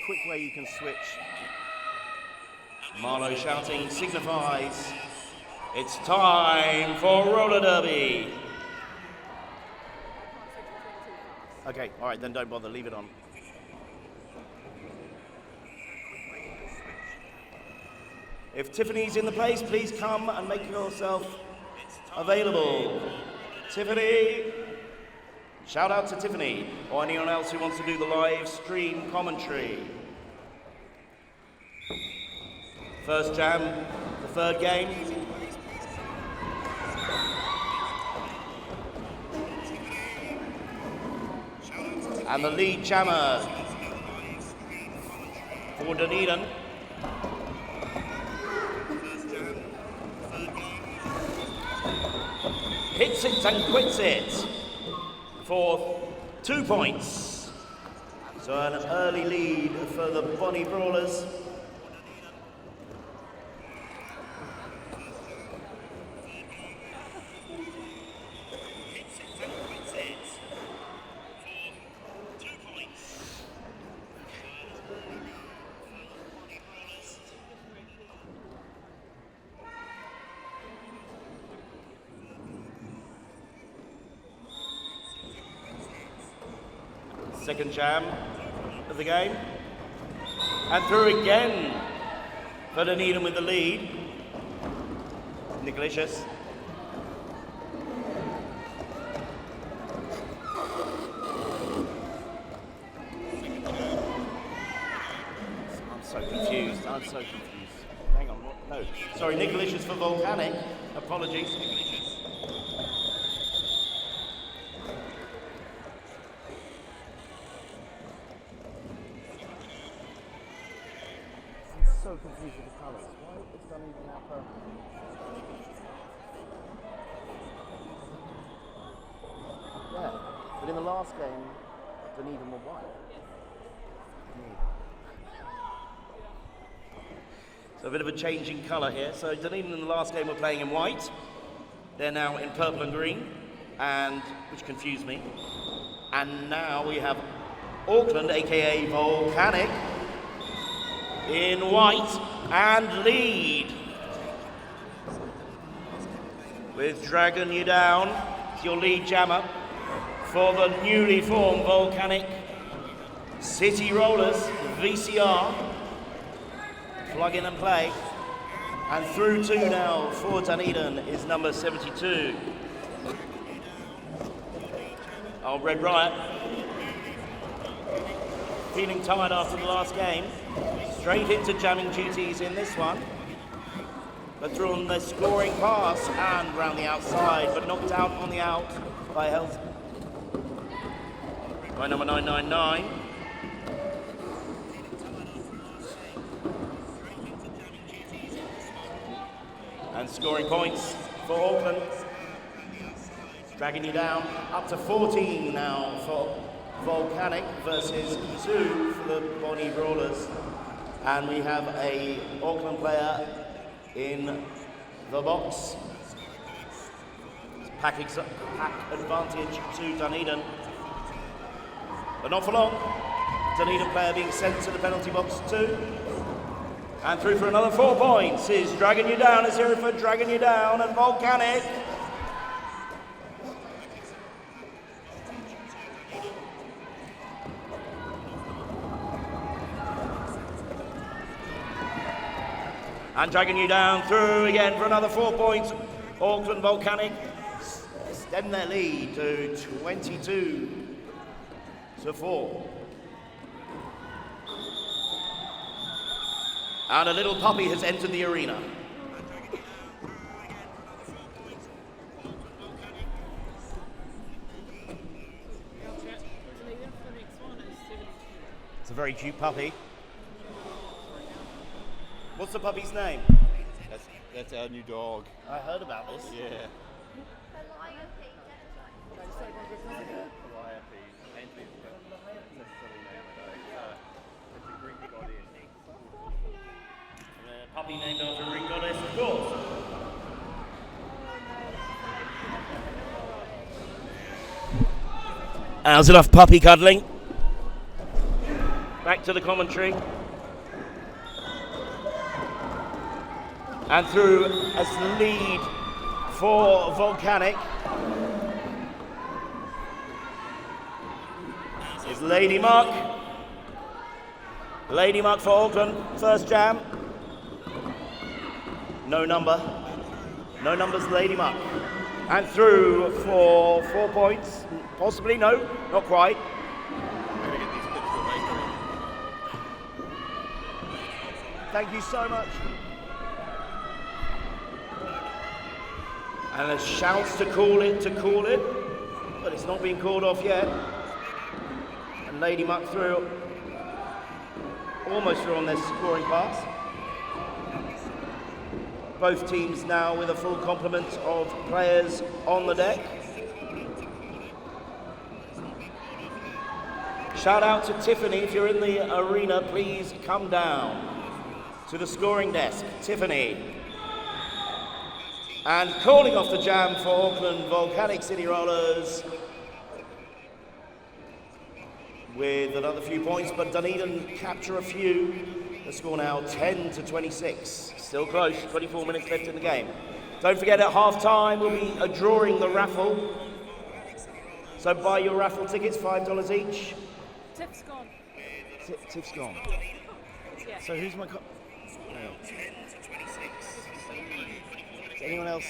quick way you can switch. Marlowe shouting signifies it's time for roller derby. Okay, all right, then don't bother, leave it on. If Tiffany's in the place, please come and make yourself available. Tiffany, shout out to Tiffany or anyone else who wants to do the live stream commentary. First jam, the third game. And the lead jammer for Dunedin. Hits it and quits it for 2 points. So an early lead for the Bonnie Brawlers. Second jam of the game. And through again for Dunedin with the lead. Nicolicious. I'm so confused. Hang on, what? No. Sorry, Nicolicious for Volcanic. Apologies, Nicolicious. So confused with the colours. Why is Dunedin now purple? Yeah, but in the last game, Dunedin were white. So a bit of a change in colour here. So Dunedin in the last game were playing in white. They're now in purple and green, and which confused me. And now we have Auckland, aka Volcanic, in white and lead. With Dragon You Down, it's your lead jammer for the newly formed Volcanic City Rollers VCR. Plug in and play. And through two now for Dunedin is number 72. Oh, Red Riot. Feeling tired after the last game. Straight into jamming duties in this one. But through on the scoring pass and round the outside, but knocked out on the out by Health. By number 999. And scoring points for Auckland. Dragging you down up to 14 now for Volcanic versus 2 for the Bonnie Brawlers. And we have a Auckland player in the box. Pack advantage to Dunedin. But not for long. Dunedin player being sent to the penalty box too. And through for another 4 points is Dragging You Down. Is here for Dragging You Down and Volcanic. And Dragging You Down through again for another 4 points. Auckland Volcanic extend their lead to 22-4. And a little puppy has entered the arena. It's a very cute puppy. What's the puppy's name? That's our new dog. I heard about this. Yeah. Puppy named after a Greek goddess, of course. How's enough puppy cuddling? Back to the commentary. And through as lead for Volcanic is Lady Muck. Lady Muck for Auckland, first jam. No number. No numbers, Lady Muck. And through for 4 points. Possibly, no, not quite. Thank you so much. And there's shouts to call it, but it's not being called off yet. And Lady Muck through, almost through on their scoring pass. Both teams now with a full complement of players on the deck. Shout out to Tiffany, if you're in the arena, please come down to the scoring desk. Tiffany. And calling off the jam for Auckland Volcanic City Rollers with another few points, but Dunedin capture a few. The score now 10-26. Still close, 24 minutes left in the game. Don't forget at half time we'll be drawing the raffle. So buy your raffle tickets, $5 each. Tiff's gone. Tiff's gone. Yeah. So who's my Is anyone else?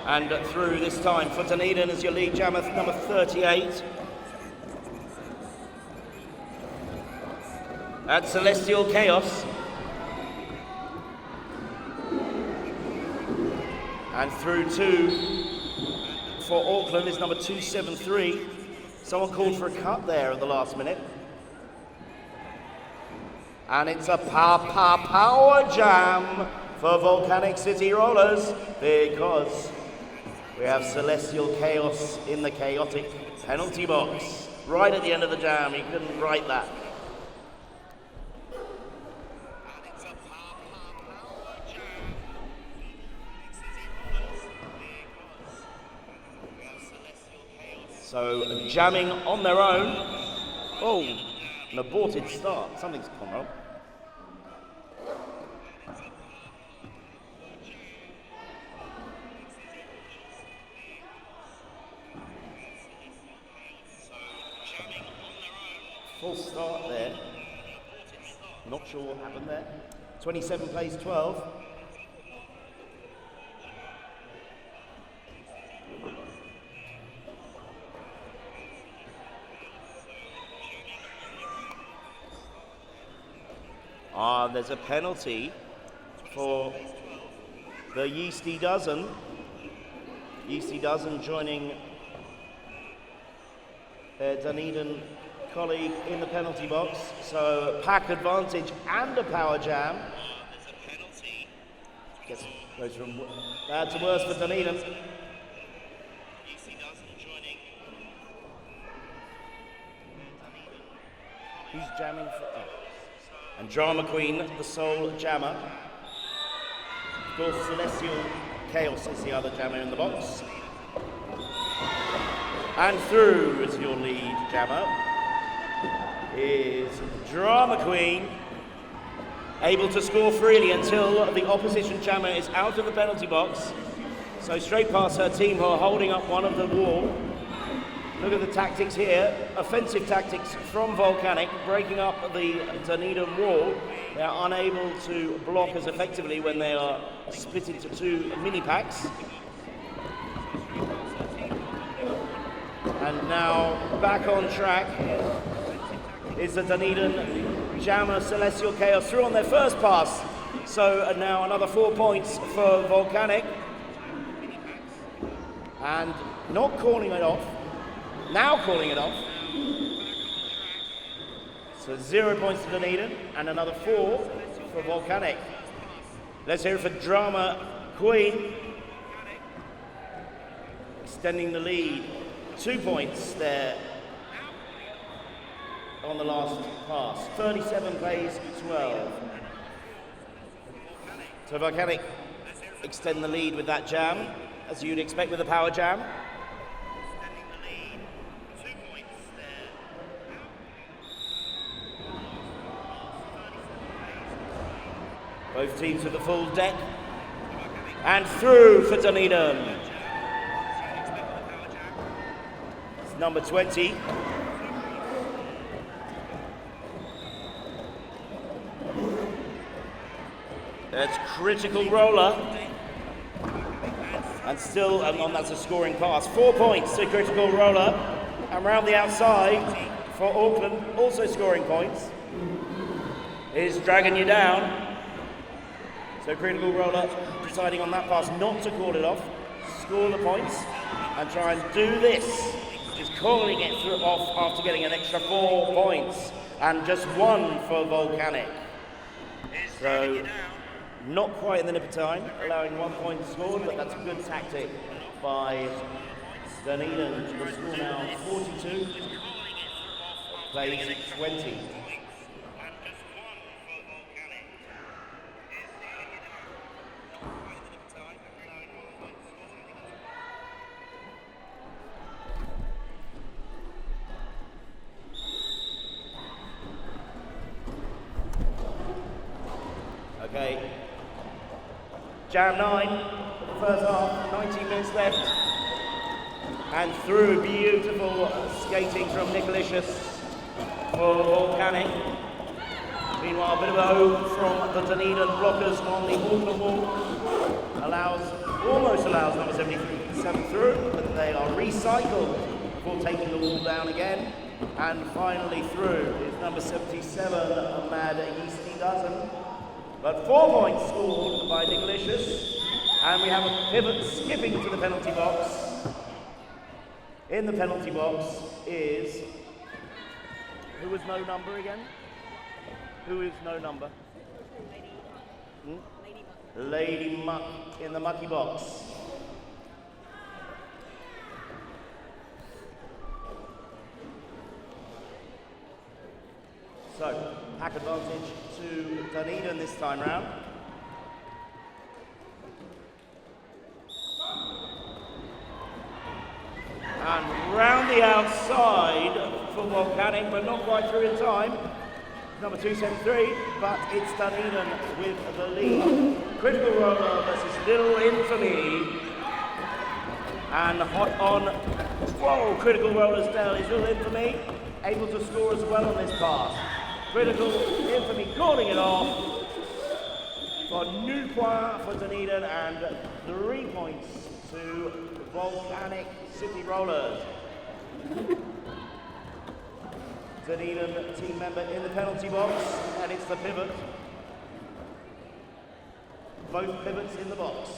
And through this time for Dunedin as your lead jammer, number 38. At Celestial Chaos. And through two for Auckland is number 273. Someone called for a cut there at the last minute. And it's a power jam for Volcanic City Rollers because we have Celestial Chaos in the chaotic penalty box. Right at the end of the jam, you couldn't write that. So jamming on their own. Oh, an aborted start. Something's gone wrong. False start there. Not sure what happened there. 27 plays 12. There's a penalty for the Yeasty Dozen. Yeasty Dozen joining their Dunedin colleague in the penalty box. So pack advantage and a power jam. Goes from bad to worse for Dunedin. Who's jamming for? Oh. And Drama Queen, the sole jammer. Of course, Celestial Chaos is the other jammer in the box. And through as your lead jammer is Drama Queen, able to score freely until the opposition jammer is out of the penalty box. So straight past her team who are holding up one of the wall. Look at the tactics here, offensive tactics from Volcanic, breaking up the Dunedin wall. They are unable to block as effectively when they are split into two mini packs. And now back on track is the Dunedin jammer Celestial Chaos through on their first pass. So now another 4 points for Volcanic. And not calling it off. Now calling it off. So 0 points to Dunedin and another 4 for Volcanic. Let's hear it for Drama Queen. Extending the lead. 2 points there on the last pass. 37 plays 12. So Volcanic extend the lead with that jam. as you'd expect with a power jam. Both teams with the full deck. And through for Dunedin. It's number 20. That's critical roller. And still, that's a scoring pass. 4 points to critical roller. And round the outside for Auckland, also scoring points, is dragging you down. So critical roller deciding on that pass not to call it off, score the points, and try and do this. Just calling it off after getting an extra 4 points, and just 1 for Volcanic. So not quite in the nick of time, allowing 1 point scored, but that's a good tactic by Dunedin. The score now 42, plays 20. Okay, jam 9 for the first half, 19 minutes left. And through, beautiful skating from Nicolicious for Volcanic. Meanwhile, a bit of a hope from the Dunedin blockers on the Auckland wall. Almost allows number 77 through, but they are recycled before taking the wall down again. And finally through is number 77, a mad yeasty dozen. But 4 points scored by Nicolicious, and we have a pivot skipping to the penalty box. In the penalty box is, who was no number again? Who is no number? Lady Muck in the mucky box. So, pack advantage to Dunedin this time round. And round the outside for Volcanic, but not quite through in time. Number 273, but it's Dunedin with the lead. Critical roller versus Little Infamy. And hot on, whoa, critical rollers down. Is Little Infamy able to score as well on this pass? Critical Infamy calling it off for new point for Dunedin, and 3 points to Volcanic City Rollers. Dunedin team member in the penalty box, and it's the pivot. Both pivots in the box.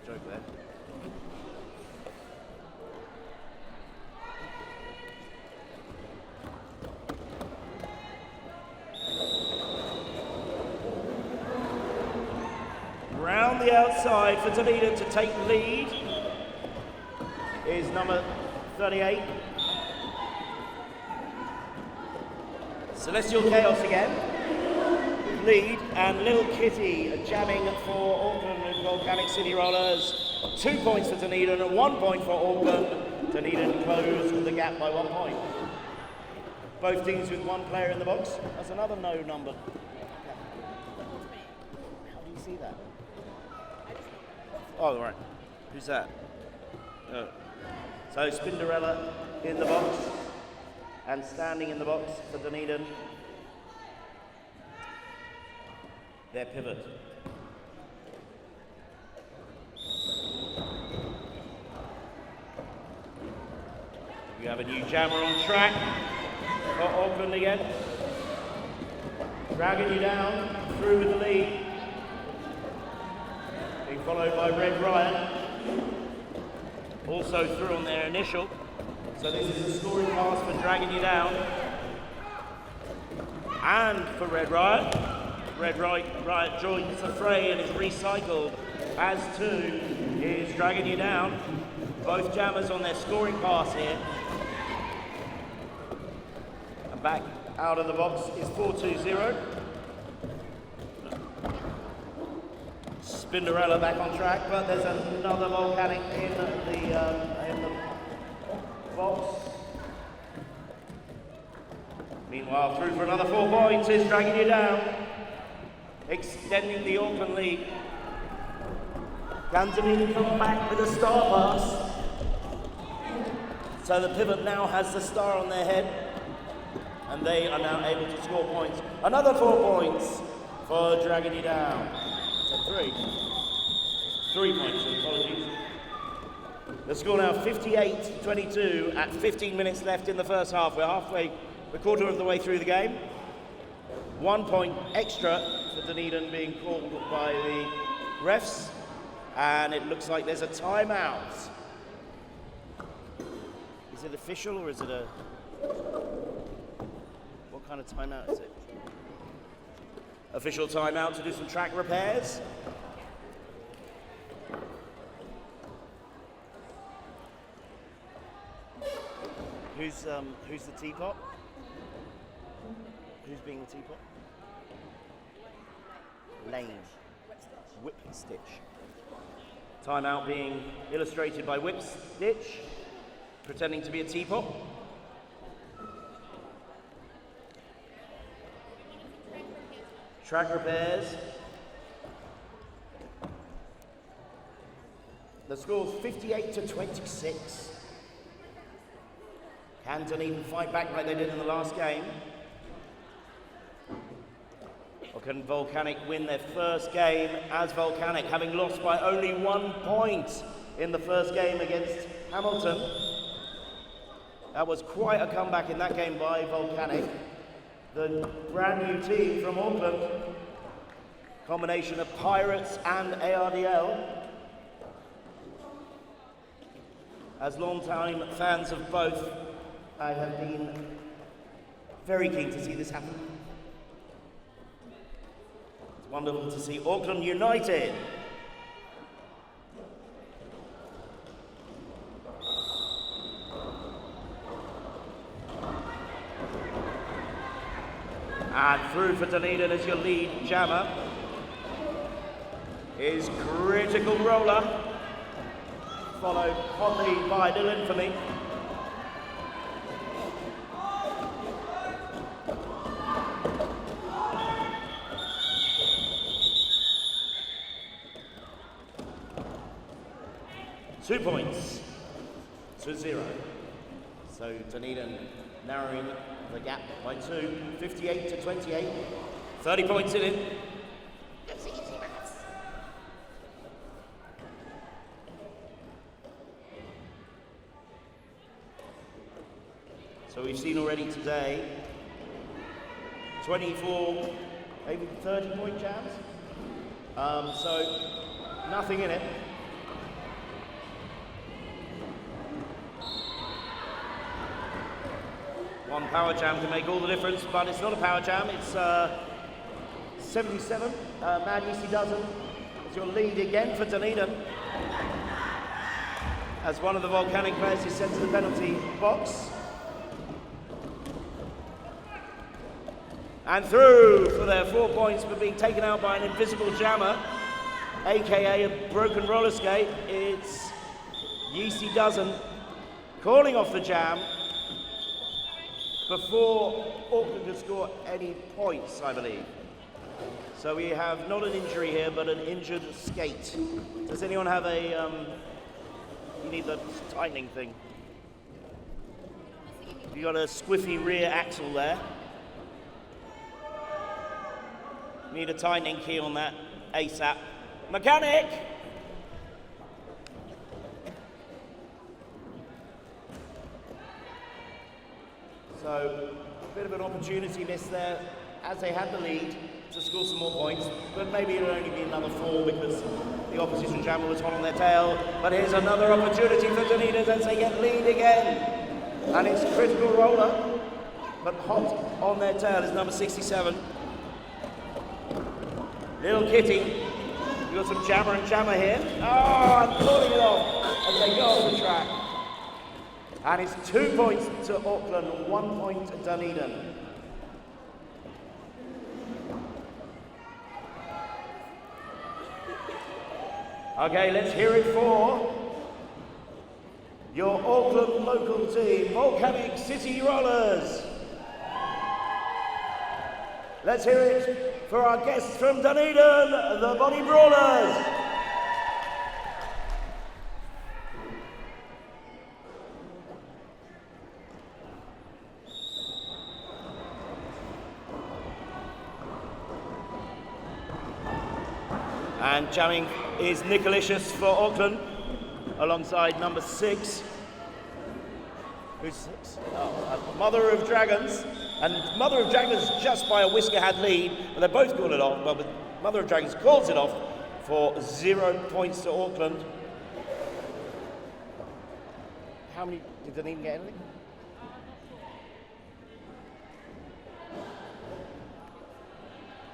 Joke there. Round the outside for Dunedin to take the lead is number 38. Celestial Chaos again, lead, and Little Kitty jamming for Auckland with Volcanic City Rollers. 2 points for Dunedin and 1 point for Auckland. Dunedin closed the gap by 1 point. Both teams with 1 player in the box. That's another no number. How do you see that? Oh, right. Who's that? Oh. So Spinderella in the box. And standing in the box for Dunedin, their pivot. You have a new jammer on track for Auckland again. Dragging you down, through with the lead. Being followed by Red Riot. Also through on their initial. So this is a scoring pass for dragging you down. And for Red Riot. Red Riot joins the fray and is recycled, as too is dragging you down. Both jammers on their scoring pass here. And back out of the box is 4-2-0. Spinderella back on track, but there's another Volcanic in the box. Meanwhile, through for another 4 points is Dragging You Down, extending the Auckland lead. Can Dunedin come back with a star pass? So the pivot now has the star on their head, and they are now able to score points. Another 4 points for Dragging You Down. So 3 points, apologies. The score now 58-22 at 15 minutes left in the first half. We're quarter of the way through the game. 1 point extra for Dunedin being called by the refs, and it looks like there's a timeout. Is it official or is it a... What kind of timeout is it? Official timeout to do some track repairs. Who's the teapot? Who's being the teapot? Lane. Whip Stitch. Timeout being illustrated by Whip Stitch, pretending to be a teapot. Track repairs. The score's 58-26. Can Dunedin fight back like they did in the last game? Or can Volcanic win their first game as Volcanic, having lost by only 1 point in the first game against Hamilton? That was quite a comeback in that game by Volcanic. The brand new team from Auckland, combination of Pirates and ARDL. As long-time fans of both, I have been very keen to see this happen. It's wonderful to see Auckland united. And through for Dunedin as your lead jammer is Critical Roller, followed hotly by Little Infamy. Two points to 0. So Dunedin narrowing the gap by 2, 58-28. 30 points in it. That's easy maths. So we've seen already today 24, maybe 30 point jams. So nothing in it. One power jam can make all the difference, but it's not a power jam. It's 77. Mad Yeasty Dozen is your lead again for Dunedin, as one of the Volcanic players is sent to the penalty box. And through for their 4 points for being taken out by an invisible jammer, aka a broken roller skate. It's Yeasty Dozen calling off the jam before Auckland could score any points, I believe. So we have not an injury here, but an injured skate. Does anyone have a, you need the tightening thing. You got a squiffy rear axle there. Need a tightening key on that ASAP. Mechanic! So, a bit of an opportunity missed there as they had the lead to score some more points, but maybe it'll only be another 4 because the opposition jammer was hot on their tail. But here's another opportunity for Dunedin as they get lead again. And it's Critical Roller, but hot on their tail is number 67. Little Kitty, you got some jammer and jammer here. Oh, I'm pulling it off as they go off the track. And it's 2 points to Auckland, 1 point to Dunedin. Okay, let's hear it for your Auckland local team, Volcanic City Rollers. Let's hear it for our guests from Dunedin, the Brawlers. And jamming is Nicolicious for Auckland, alongside number 6, who's Mother of Dragons. And Mother of Dragons just by a whisker had lead, but they both called it off. But Mother of Dragons calls it off for 0 points to Auckland. How many? Did Dunedin get anything?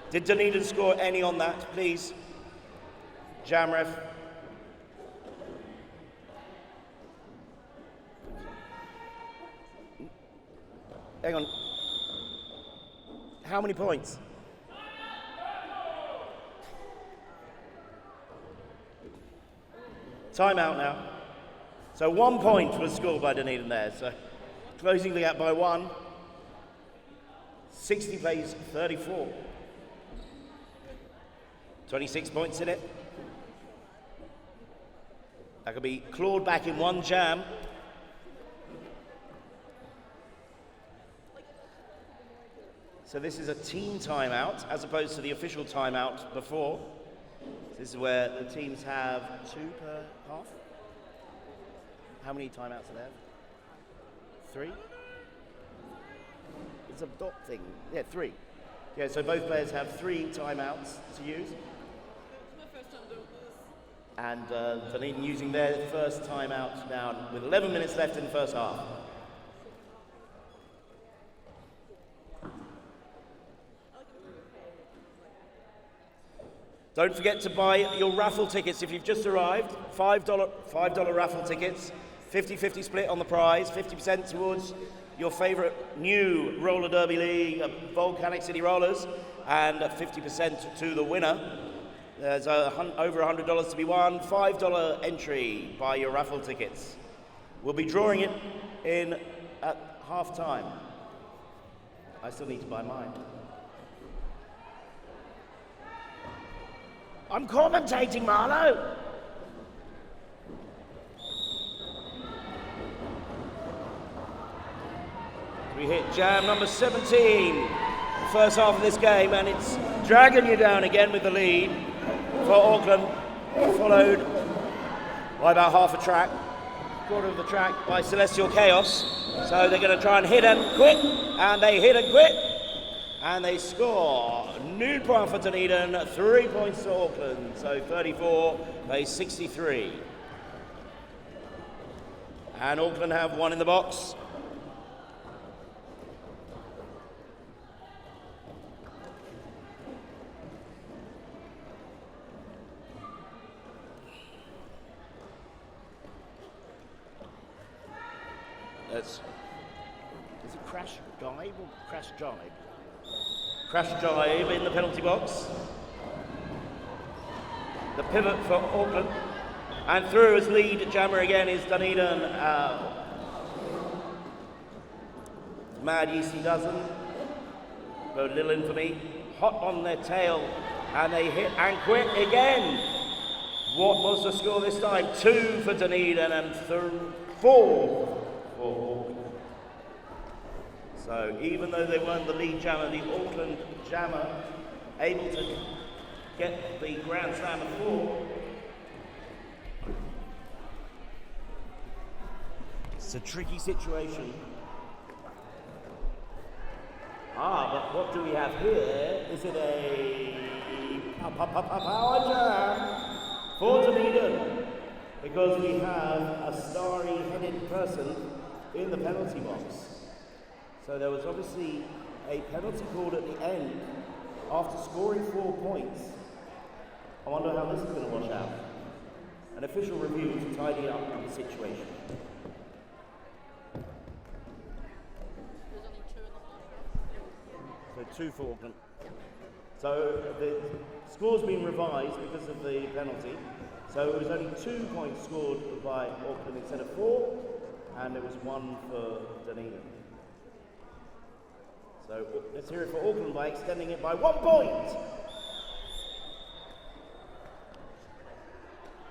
Did Dunedin score any on that, please? Jam ref. Hang on. How many points? Timeout now. So 1 point was scored by Dunedin there. So closing the gap by 1. 60 plays 34. 26 points in it. That could be clawed back in one jam. So this is a team timeout as opposed to the official timeout before. This is where the teams have 2 per half. How many timeouts are there? 3? It's a dot thing. Yeah, 3. Yeah, so both players have 3 timeouts to use. And Dunedin using their first timeout now with 11 minutes left in the first half. Don't forget to buy your raffle tickets if you've just arrived. $5 raffle tickets, 50-50 split on the prize, 50% towards your favourite new roller derby league, Volcanic City Rollers, and 50% to the winner. There's over $100 to be won, $5 entry. Buy your raffle tickets. We'll be drawing it in at half time. I still need to buy mine. I'm commentating, Marlo. We hit jam number 17, the first half of this game, and it's dragging you down again with the lead for Auckland, followed by about half a track, quarter of the track by Celestial Chaos. So they're going to try and hit and quit, and they hit and quit, and they score. Nude point for Dunedin, 3 points to Auckland, so 34 by 63. And Auckland have 1 in the box. Is it crash dive or crash jibe? Crash jibe in the penalty box. The pivot for Auckland. And through as lead jammer again is Dunedin. Mad Yeasty dozen. Rode Little Infamy. Hot on their tail. And they hit and quit again. What was the score this time? 2 for Dunedin and 4 for Auckland. So even though they weren't the lead jammer, the Auckland jammer able to get the Grand Slam of 4. It's a tricky situation. But what do we have here? Is it a power jam for Dunedin? Because we have a starry-headed person in the penalty box. So there was obviously a penalty called at the end after scoring 4 points. I wonder how this is going to wash out. An official review to tidy up the situation. So 2 for Auckland. So the score's been revised because of the penalty. So it was only 2 points scored by Auckland instead of 4, and it was 1 for Dunedin. So let's hear it for Auckland by extending it by 1 point.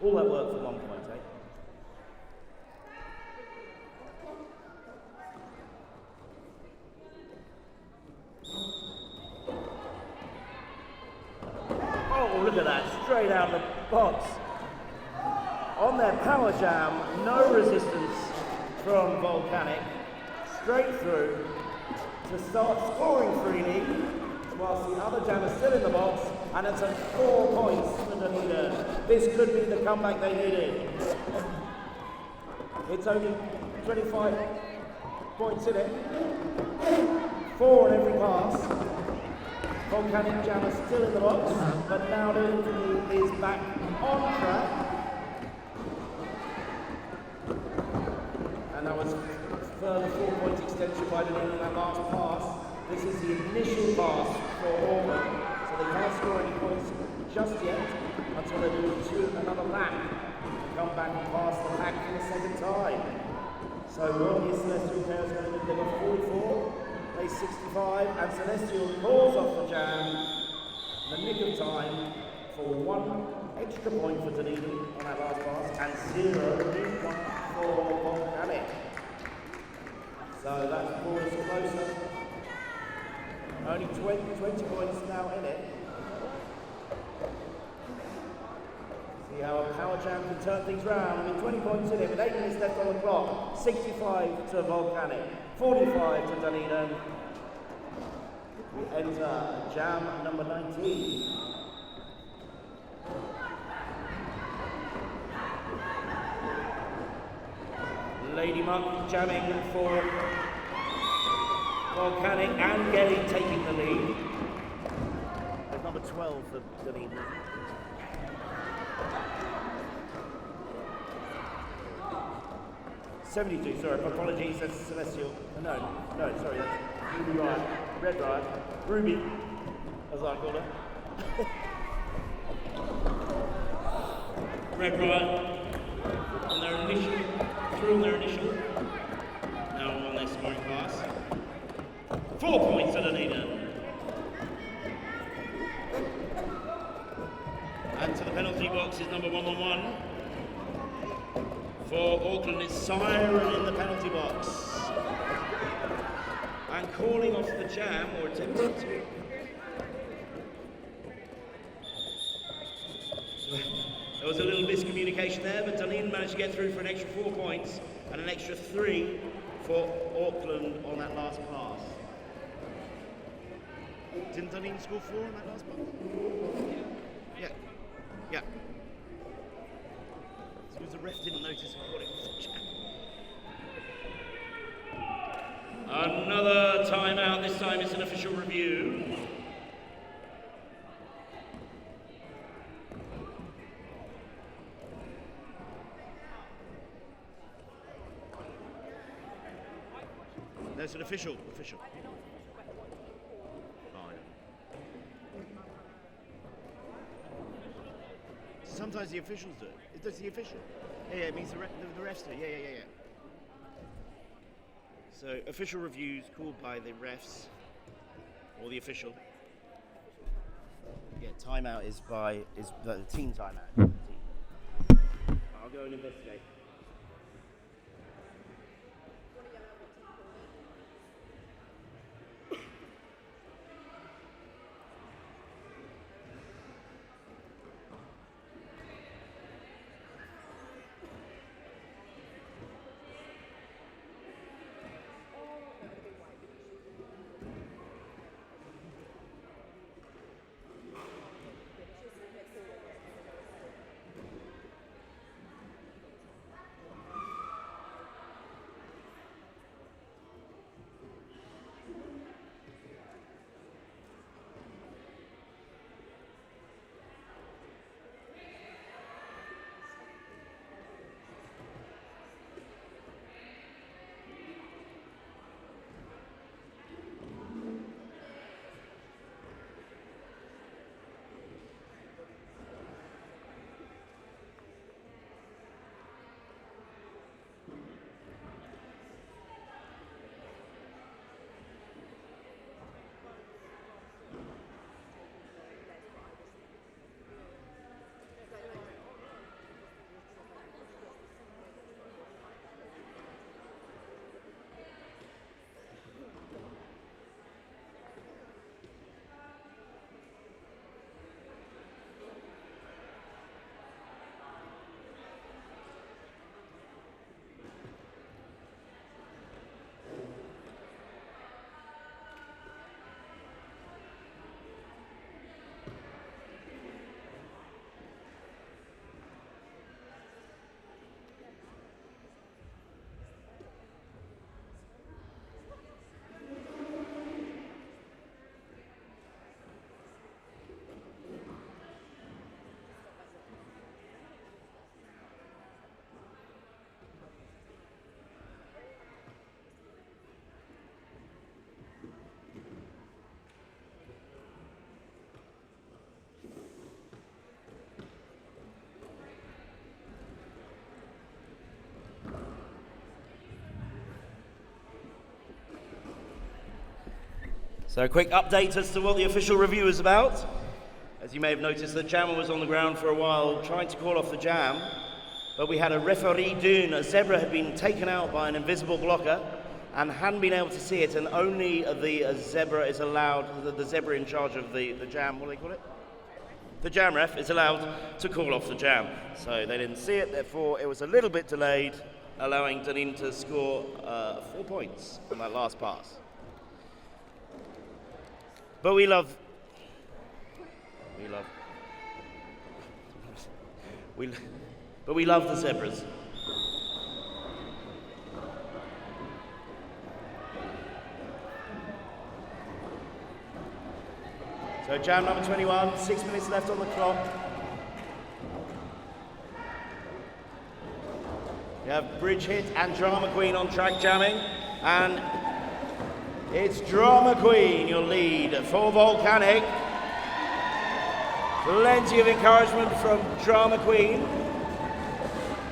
All that work for 1 point, eh? Oh, look at that, straight out the box. On their power jam, no resistance from Volcanic, straight through to start scoring freely, whilst the other jam is still in the box, and it's at 4 points for Dunedin. This could be the comeback they needed. It's only 25 points in it, 4 on every pass. Volcanic jam is still in the box, but now the Infamy is back on track. And that was further 4 points extension by Dunedin in that last pass. This is the initial pass for Auckland, so they can't score any points just yet until they do another lap and come back and pass the pack for the second time. So what is Celestial Chaos going to do? They've got 44, they 65, and Celestial calls off the jam in the nick of time for 1 extra point for Dunedin on that last pass, and 0 new point for Volcanic. So that's brought us closer. Only 20 points now in it. See how a power jam can turn things round. With 20 points in it, with 8 minutes left on the clock. 65 to Volcanic, 45 to Dunedin. We enter jam number 19. Lady Monk jamming for Volcanic and Gelly taking the lead. There's number 12 for Dunedin. $72, sorry, apologies, that's Celestial. No, sorry, that's Ruby Riot. Red Riot. Ruby, as I call her. Red Riot on their initial, through on their initial. Now on their scoring pass. 4 points to Dunedin. And to the penalty box is number 111. For Auckland is Siren in the penalty box. And calling off the jam, or attempting to. There was a little miscommunication there, but Dunedin managed to get through for an extra 4 points and an extra 3 for Auckland on that last pass. Didn't Dunedin score 4 on that last pass? Yeah. Because the ref didn't notice what it was. Another timeout, this time it's an official review. There's an official. Sometimes the officials do it. It does the official. Yeah, it means the refs do it. Yeah. So official reviews called by the refs or the official. Yeah, timeout is the team timeout. I'll go and investigate. So a quick update as to what the official review is about. As you may have noticed, the jammer was on the ground for a while trying to call off the jam, but we had a referee doon. A zebra had been taken out by an invisible blocker and hadn't been able to see it, and only the zebra is allowed, the zebra in charge of the jam, what do they call it? The jam ref is allowed to call off the jam. So they didn't see it, therefore it was a little bit delayed, allowing Dunedin to score 4 points on that last pass. But we love the zebras. So jam number 21, 6 minutes left on the clock. We have Bridge Hit and Drama Queen on track jamming, and it's Drama Queen, your lead for Volcanic. Plenty of encouragement from Drama Queen.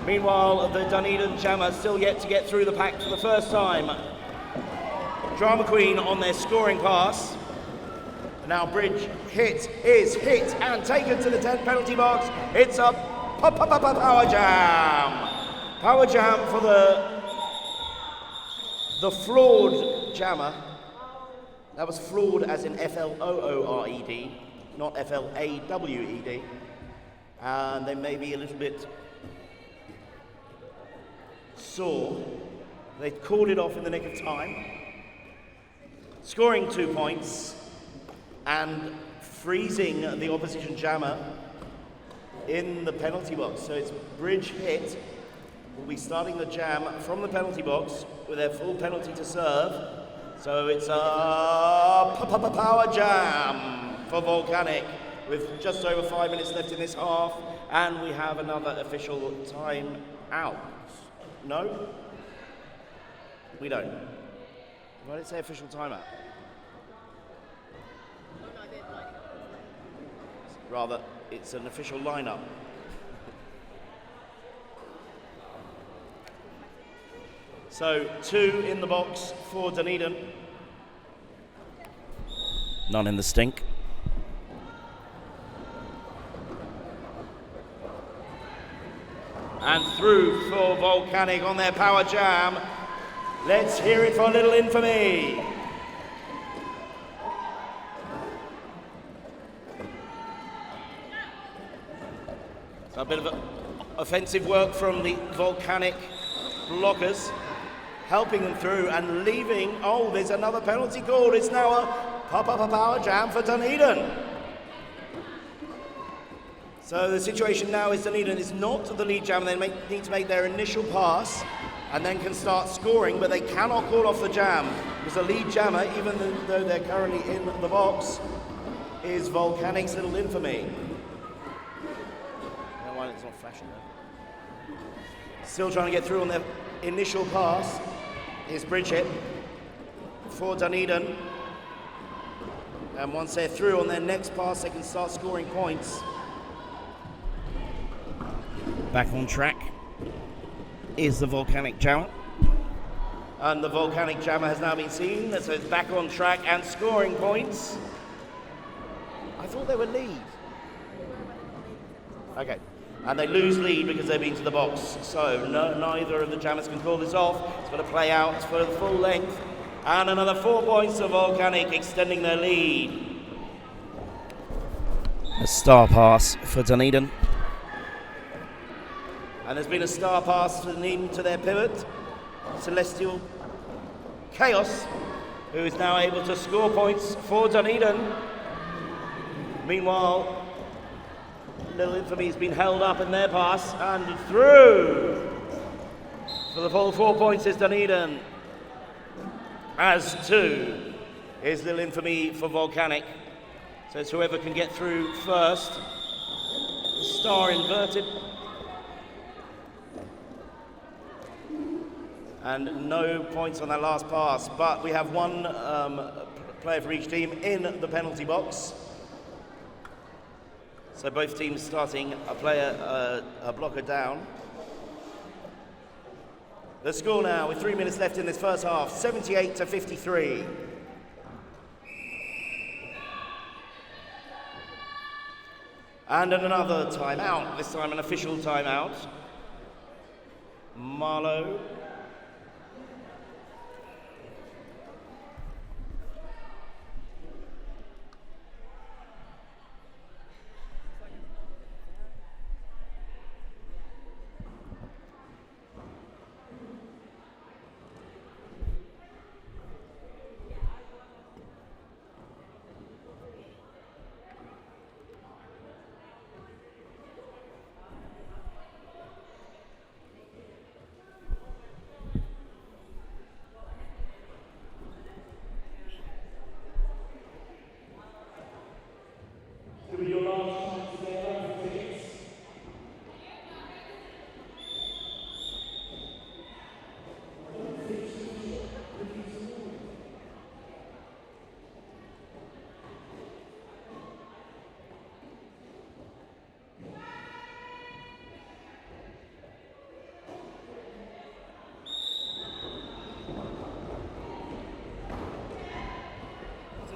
Meanwhile, the Dunedin jammer still yet to get through the pack for the first time. Drama Queen on their scoring pass. Now Bridge Hit is hit and taken to the 10th penalty box. It's a power jam. Power jam for the flawed jammer. That was flawed as in F-L-O-O-R-E-D, not F-L-A-W-E-D. And they may be a little bit sore. They called it off in the nick of time. Scoring 2 points and freezing the opposition jammer in the penalty box. So it's Bridge Hit will be starting the jam from the penalty box with their full penalty to serve. So it's a power jam for Volcanic with just over 5 minutes left in this half, and we have another official time out. No? We don't. Why did it say official timeout? Rather, it's an official lineup. So 2 in the box for Dunedin. None in the stink. And through for Volcanic on their power jam. Let's hear it for Little Infamy. So a bit of offensive work from the Volcanic blockers, helping them through and leaving. Oh, there's another penalty called. It's now a power jam for Dunedin. So the situation now is Dunedin is not the lead jammer. They need to make their initial pass and then can start scoring, but they cannot call off the jam because the lead jammer, even though they're currently in the box, is Volcanic's Little Infamy. Why it's not flashing though. Still trying to get through on their initial pass is Bridge Hit for Dunedin. And once they're through on their next pass, they can start scoring points. Back on track is the Volcanic jammer. And the Volcanic jammer has now been seen, so it's back on track and scoring points. I thought they were lead. Okay. And they lose lead because they've been to the box. So neither of the jammers can call this off. It's got to play out for the full length. And another 4 points to Volcanic, extending their lead. A star pass for Dunedin. And there's been a star pass for Dunedin to their pivot, Celestial Chaos, who is now able to score points for Dunedin. Meanwhile, Little Infamy has been held up in their pass and through. For the full 4 points is Dunedin. As 2 is Little Infamy for Volcanic. So it's whoever can get through first. Star inverted. And no points on that last pass, but we have one player for each team in the penalty box. So both teams starting a blocker down. The score now with 3 minutes left in this first half, 78-53. And another timeout, this time an official timeout. Marlowe.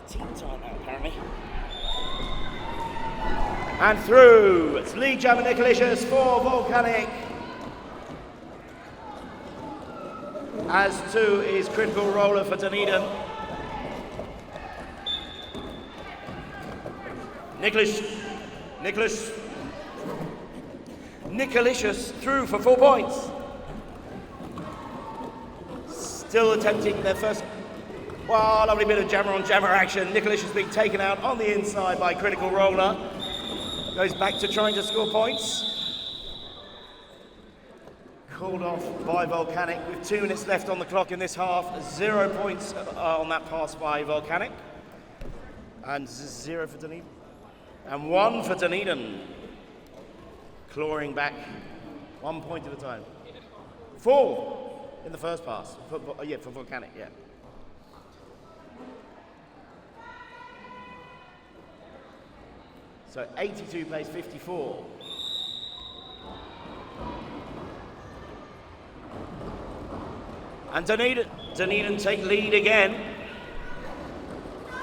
Team timeout, apparently. And through, it's League Jammer Nicolicious for Volcanic. As two is Critical Roller for Dunedin. Nicolicious through for 4 points. Still attempting their first. Well, lovely bit of jammer on jammer action. Nicolicious being taken out on the inside by Critical Roller. Goes back to trying to score points. Called off by Volcanic with 2 minutes left on the clock in this half. 0 points on that pass by Volcanic. And 0 for Dunedin. And 1 for Dunedin. Clawing back 1 point at a time. 4 in the first pass. For Volcanic, yeah. So 82 plays 54. And Dunedin take lead again.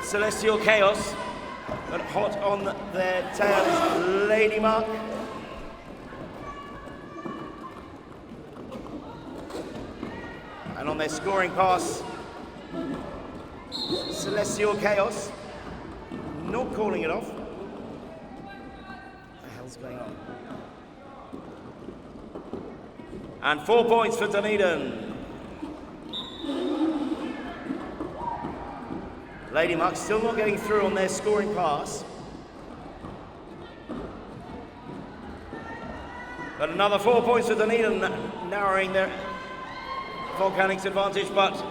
Celestial Chaos, but hot on their tail is Lady Muck. And on their scoring pass, Celestial Chaos, not calling it off. What's going on? And 4 points for Dunedin. Lady Muck still not getting through on their scoring pass. But another 4 points for Dunedin, narrowing their Volcanic's advantage. But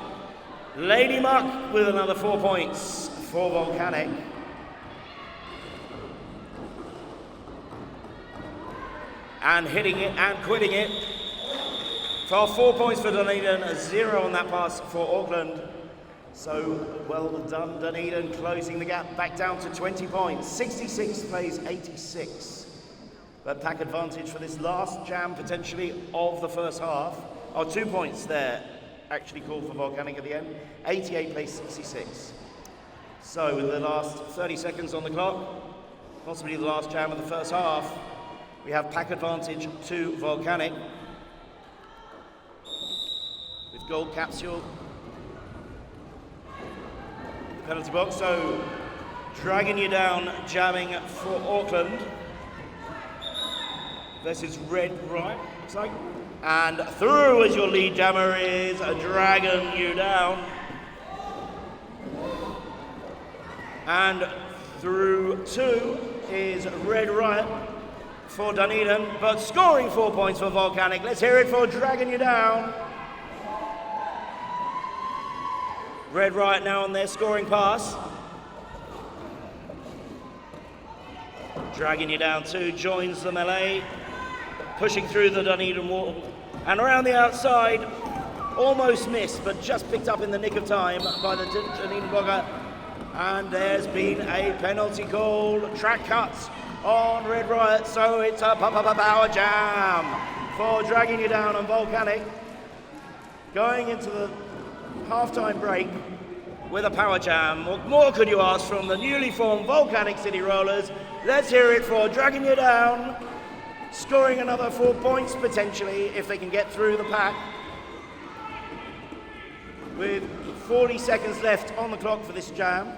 Lady Muck with another 4 points for Volcanic. And hitting it and quitting it for 4 points for Dunedin, 0 on that pass for Auckland. So well done, Dunedin, closing the gap back down to 20 points. 66 plays 86. But pack advantage for this last jam potentially of the first half. 2 points there actually called for Volcanic at the end. 88 plays 66. So with the last 30 seconds on the clock, possibly the last jam of the first half, we have pack advantage to Volcanic with Gold Capsule. Penalty box, so dragging you down, jamming for Auckland. This is Red Right, looks like. And through as your lead jammer is dragging you down. And through 2 is Red Riot for Dunedin, but scoring 4 points for Volcanic. Let's hear it for dragging you down. Red Riot now on their scoring pass. Dragging you down 2, joins the melee, pushing through the Dunedin wall. And around the outside, almost missed, but just picked up in the nick of time by the Dunedin blocker. And there's been a penalty called, track cuts on Red Riot, so it's a power jam for dragging you down on Volcanic. Going into the half-time break with a power jam. What more could you ask from the newly formed Volcanic City Rollers? Let's hear it for dragging you down, scoring another 4 points potentially if they can get through the pack. With 40 seconds left on the clock for this jam.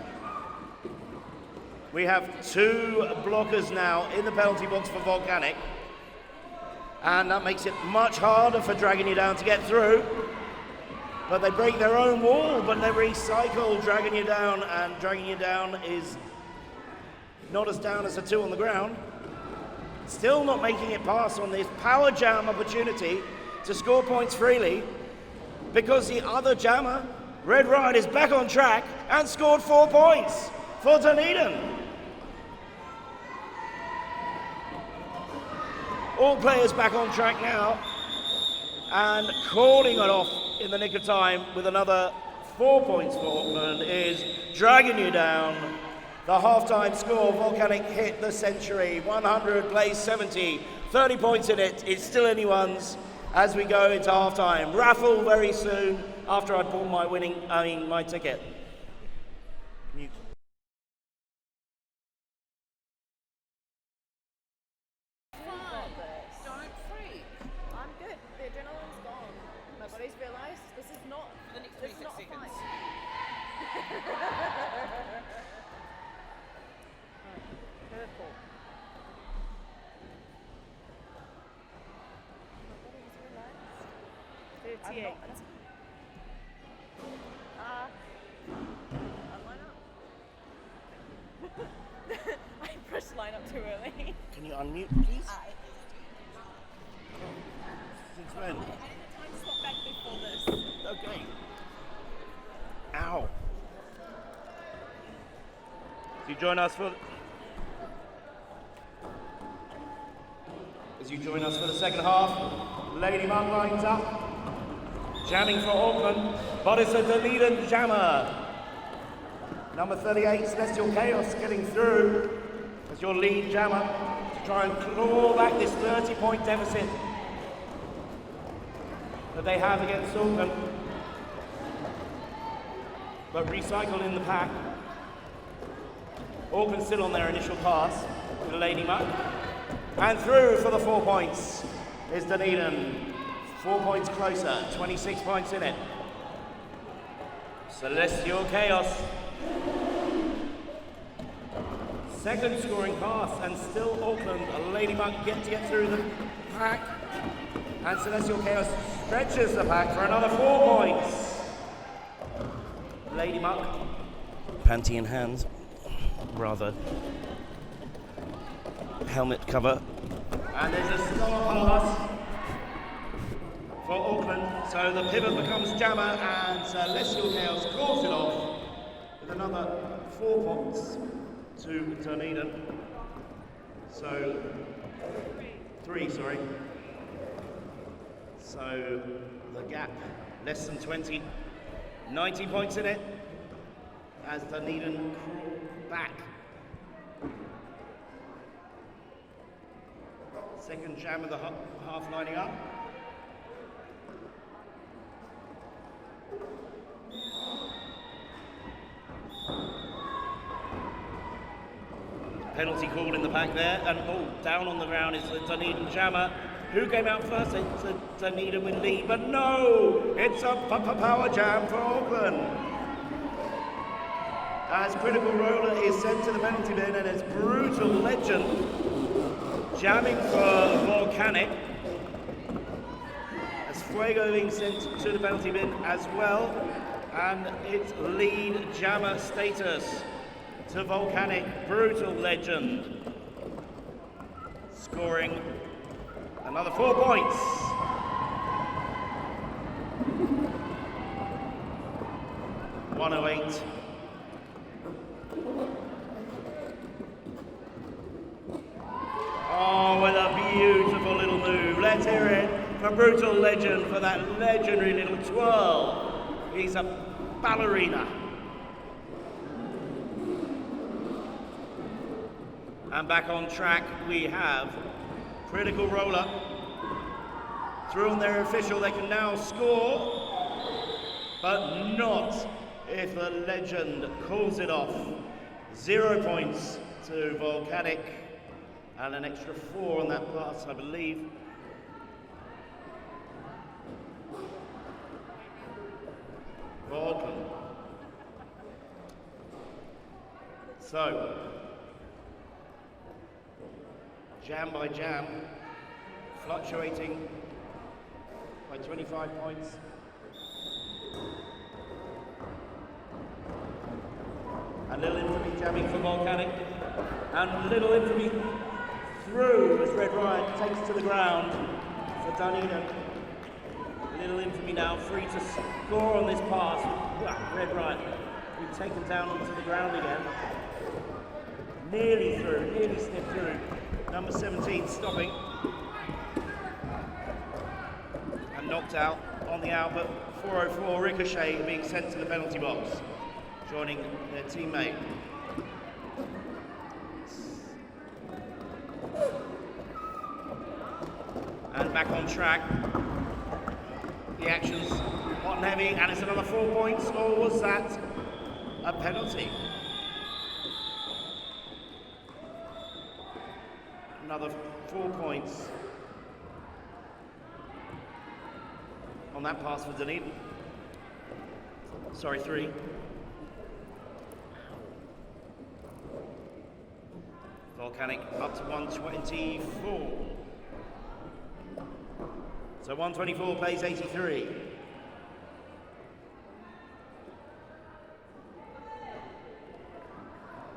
We have 2 blockers now in the penalty box for Volcanic. And that makes it much harder for dragging you down to get through. But they break their own wall, but they recycle dragging you down, and dragging you down is not as down as the 2 on the ground. Still not making it pass on this power jam opportunity to score points freely, because the other jammer, Red Ride, is back on track and scored 4 points for Dunedin. All players back on track now, and calling it off in the nick of time with another 4 points for Auckland is dragging you down. The halftime score, Volcanic hit the century, 100 plays 70, 30 points in it. It's still anyone's as we go into halftime. Raffle very soon after I'd bought my ticket. Mute. Don't freak. I'm good. The adrenaline's gone. My body's realised this is not a fight. Purple. My body's realised. 38. Line up. I pressed line up too early. Can you unmute, please? Since when? I didn't have time to swap back before this. Okay. Ow. As you join us for the second half, Lady Mark lines up, jamming for Auckland, but it's a Dunedin jammer. Number 38, Celestial Chaos, getting through as your lead jammer to try and claw back this 30-point deficit that they have against Auckland. But recycled in the pack. Auckland still on their initial pass to Lady Muck. And through for the 4 points is Dunedin. 4 points closer, 26 points in it. Celestial Chaos. Second scoring pass, and still Auckland. Lady Muck get through the pack. And Celestial Chaos stretches the pack for another 4 points. Lady Muck, panty in hand, rather helmet cover. And there's a star pass for Auckland. So the pivot becomes jammer, and Celestial Chaos calls it off with another 4 points to Dunedin. So, 3, sorry. So the gap, less than 20, 90 points in it, as Dunedin crawl back. Second jam of the half lining up. Penalty called in the pack there, and down on the ground is the Dunedin jammer. Who came out first? It's a Dunedin with lead, but no! It's a power jam for Auckland. As Critical Roller is sent to the penalty bin, and it's Brutal Legend jamming for Volcanic. As Fuego being sent to the penalty bin as well, and it's lead jammer status to Volcanic. Brutal Legend scoring another 4 points. .108. Oh, what a beautiful little move. Let's hear it for Brutal Legend for that legendary little twirl. He's a ballerina. And back on track we have Critical Roller. Through on their official, they can now score, but not if the legend calls it off. 0 points to Volcanic, and an extra 4 on that pass, I believe. For Auckland. So, jam by jam, fluctuating by 25 points. A little infamy jamming for Volcanic, and little infamy through as Red Riot takes to the ground for Dunedin. Little infamy now free to score on this pass. Red Riot being taken down onto the ground again. Nearly through, nearly snipped through. Number 17 stopping. And knocked out on the out, but 404 Ricochet being sent to the penalty box, joining their teammate. And back on track. The action's hot and heavy, and it's another 4 points, or was that a penalty? Another 4 points on that pass for Dunedin. Sorry, 3. Volcanic up to 124. So 124 plays 83.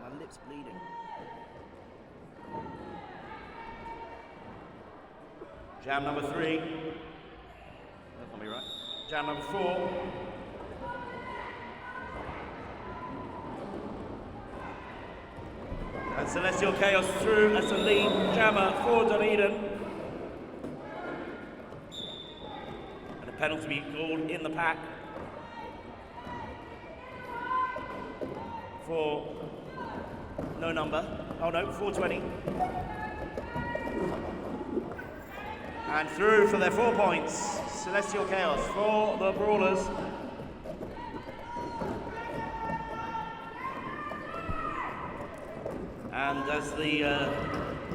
My lips bleeding. Jam number 3. That's not me, right? Jam number 4. And Celestial Chaos through as the lead jammer for Dunedin. And a penalty be called in the pack for no number. Oh no, 420. And through for their 4 points. Celestial Chaos for the Brawlers. And as the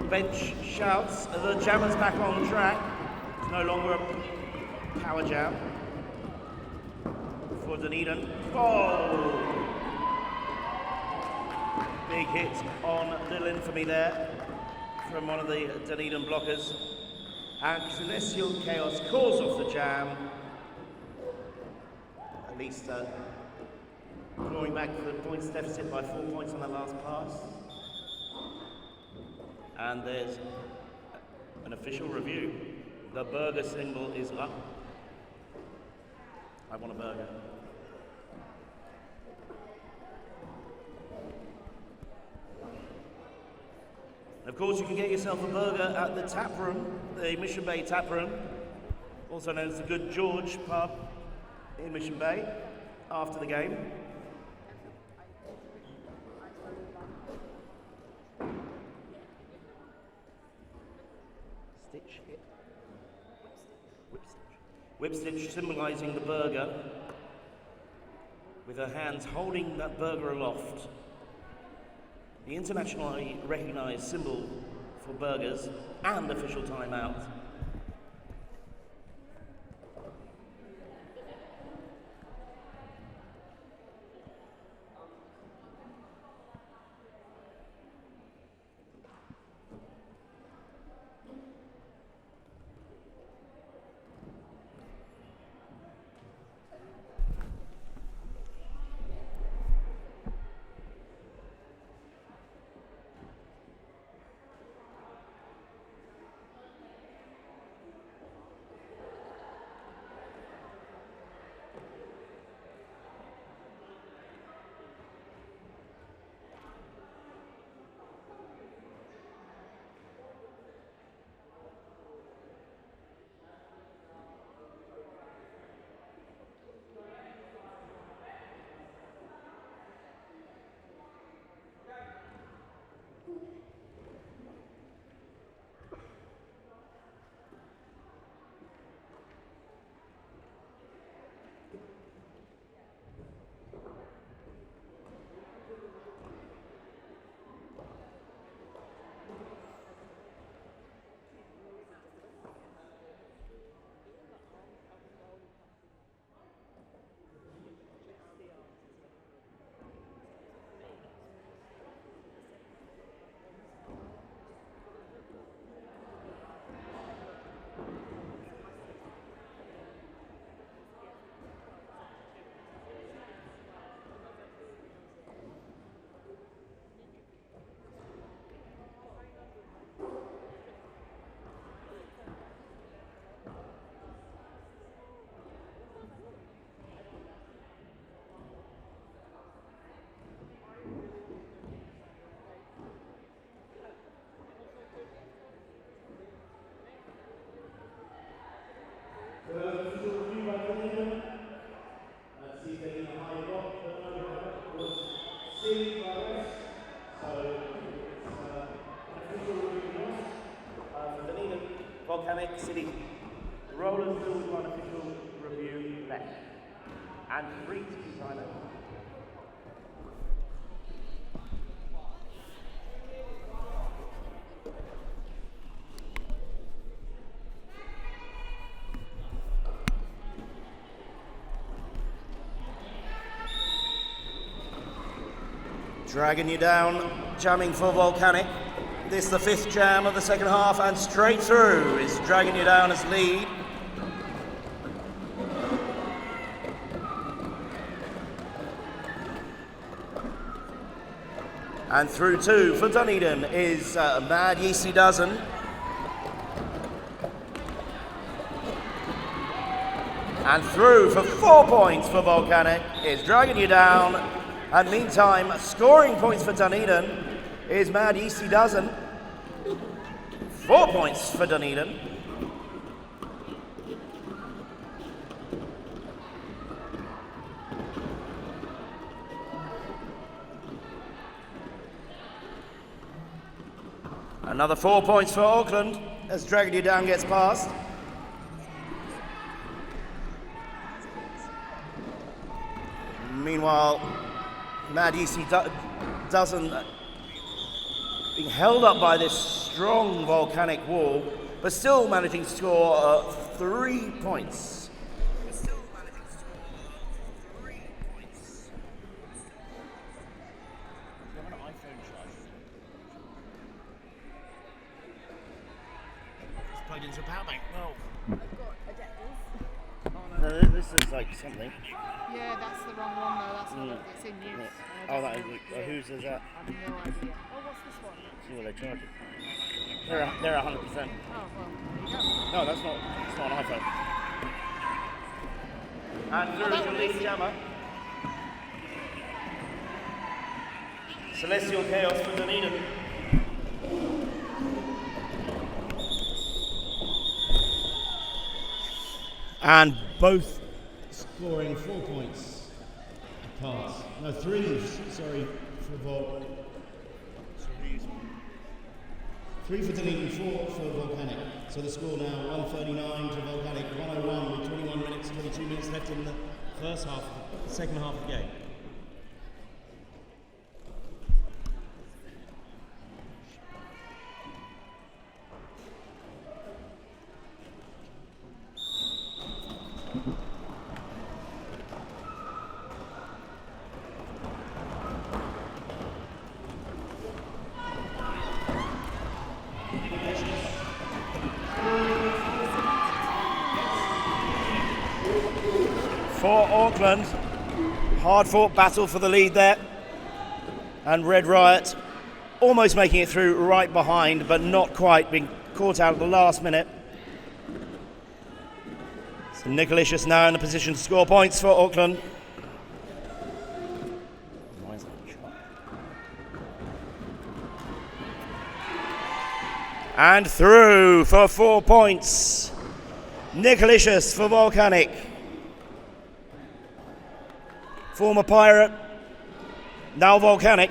bench shouts, the jammer's back on track. It's no longer a power jam for Dunedin. Oh! Big hit on Little Infamy there from one of the Dunedin blockers. And Celestial Chaos calls off the jam. At least clawing back the points deficit by 4 points on that last pass. And there's an official review. The burger symbol is up. I want a burger. And of course, you can get yourself a burger at the tap room, the Mission Bay tap room, also known as the Good George pub in Mission Bay, after the game. Stitch hit. Whip stitch symbolising the burger, with her hands holding that burger aloft. The internationally recognised symbol for burgers and official timeout. Dunedin, Volcanic City. The Rollers still with one official review left. And 3 to be signed out. Dragging you down, jamming for Volcanic. This is the 5th jam of the second half, and straight through is dragging you down as lead. And through 2 for Dunedin is Mad Yeasty Dozen. And through for 4 points for Volcanic is dragging you down. And meantime, scoring points for Dunedin is Mad Yeasty Dozen. 4 points for Dunedin. Another 4 points for Auckland as Dragging You Down gets past. Meanwhile, Mad Yeasty Dozen being held up by this strong volcanic wall, but still managing to score 3 points. Plugged into a power bank. No. I've got adapters. No, this is like something. Yeah, that's the wrong one though. That's not it's in use. Yeah. Oh, that is. Whose is that? I have no idea. Oh, what's this one? See what they charge it. They're 100%. Oh well, there you go. No, that's not. It's not an iPhone. And through to lead jammer. Celestial Chaos for Dunedin. And both scoring 4 points apart. No, 3, sorry, for Vol. 3 for Dunedin, 4 for Volcanic. So the score now 139 to Volcanic, 101 with 21 minutes, 22 minutes left in the first half, second half of the game. For Auckland, hard-fought battle for the lead there, and Red Riot almost making it through right behind, but not quite, being caught out at the last minute. So Nicolicious now in a position to score points for Auckland. And through for 4 points, Nicolicious for Volcanic. Former Pirate, now Volcanic.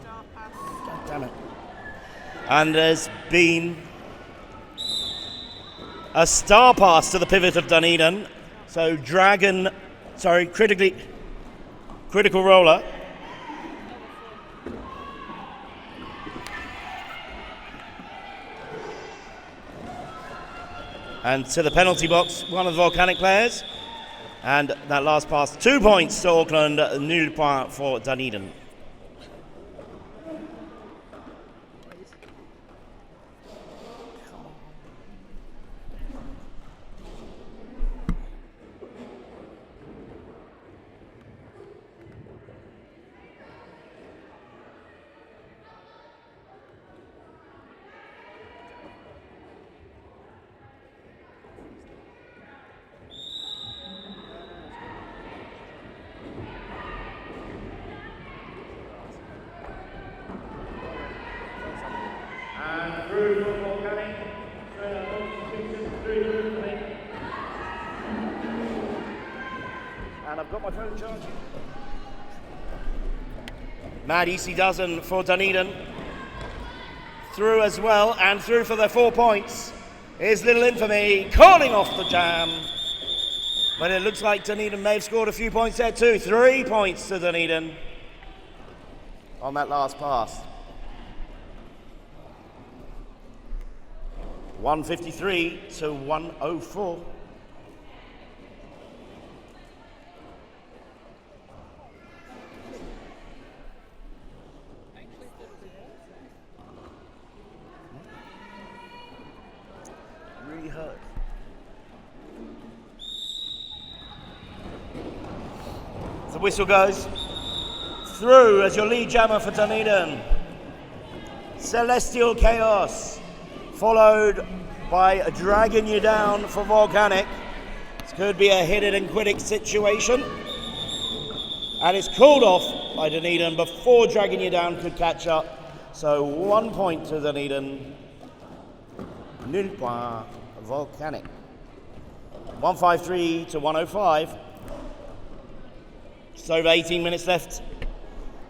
God damn it. And there's been a star pass to the pivot of Dunedin. So critical roller. And to the penalty box, one of the Volcanic players. And that last pass, 2 points to Auckland, new point for Dunedin. And I've got my phone charging. Mad Easy dozen for Dunedin. Through as well, and through for their 4 points. Here's Little Infamy calling off the jam. But it looks like Dunedin may have scored a few points there too. 3 points to Dunedin on that last pass. 153 to 104. Really hurt. The whistle goes through as your lead jammer for Dunedin. Celestial Chaos, followed by Dragging You Down for Volcanic. This could be a hit it and quit it situation. And it's called off by Dunedin before Dragging You Down could catch up. So 1 point to Dunedin. Nul point Volcanic. 153 to 105. Just over 18 minutes left.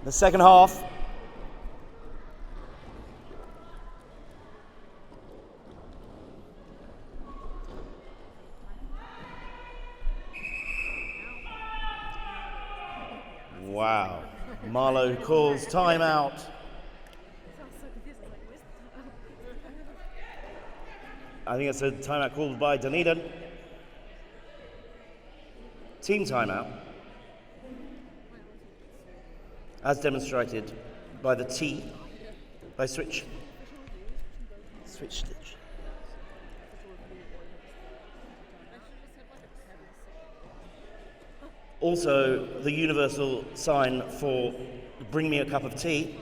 The second half. Wow. Marlowe calls timeout. I think it's a timeout called by Dunedin. Team timeout. As demonstrated by the T, by switch stitch. Also, the universal sign for bring me a cup of tea.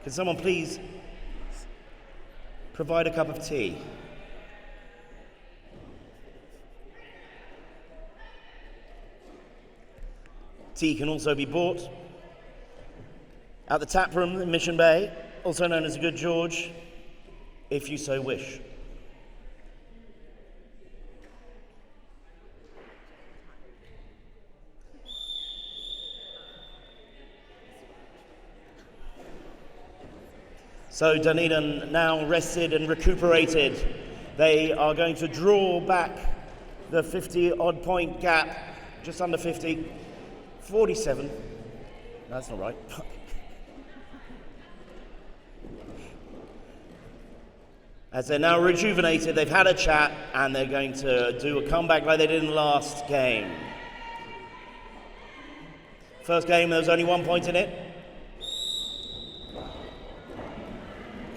Can someone please provide a cup of tea? Tea can also be bought at the tap room in Mission Bay, also known as the Good George, if you so wish. So Dunedin now rested and recuperated. They are going to draw back the 50-odd point gap, just under 50. 47. That's not right. As they're now rejuvenated, they've had a chat, and they're going to do a comeback like they did in the last game. First game, there was only 1 point in it.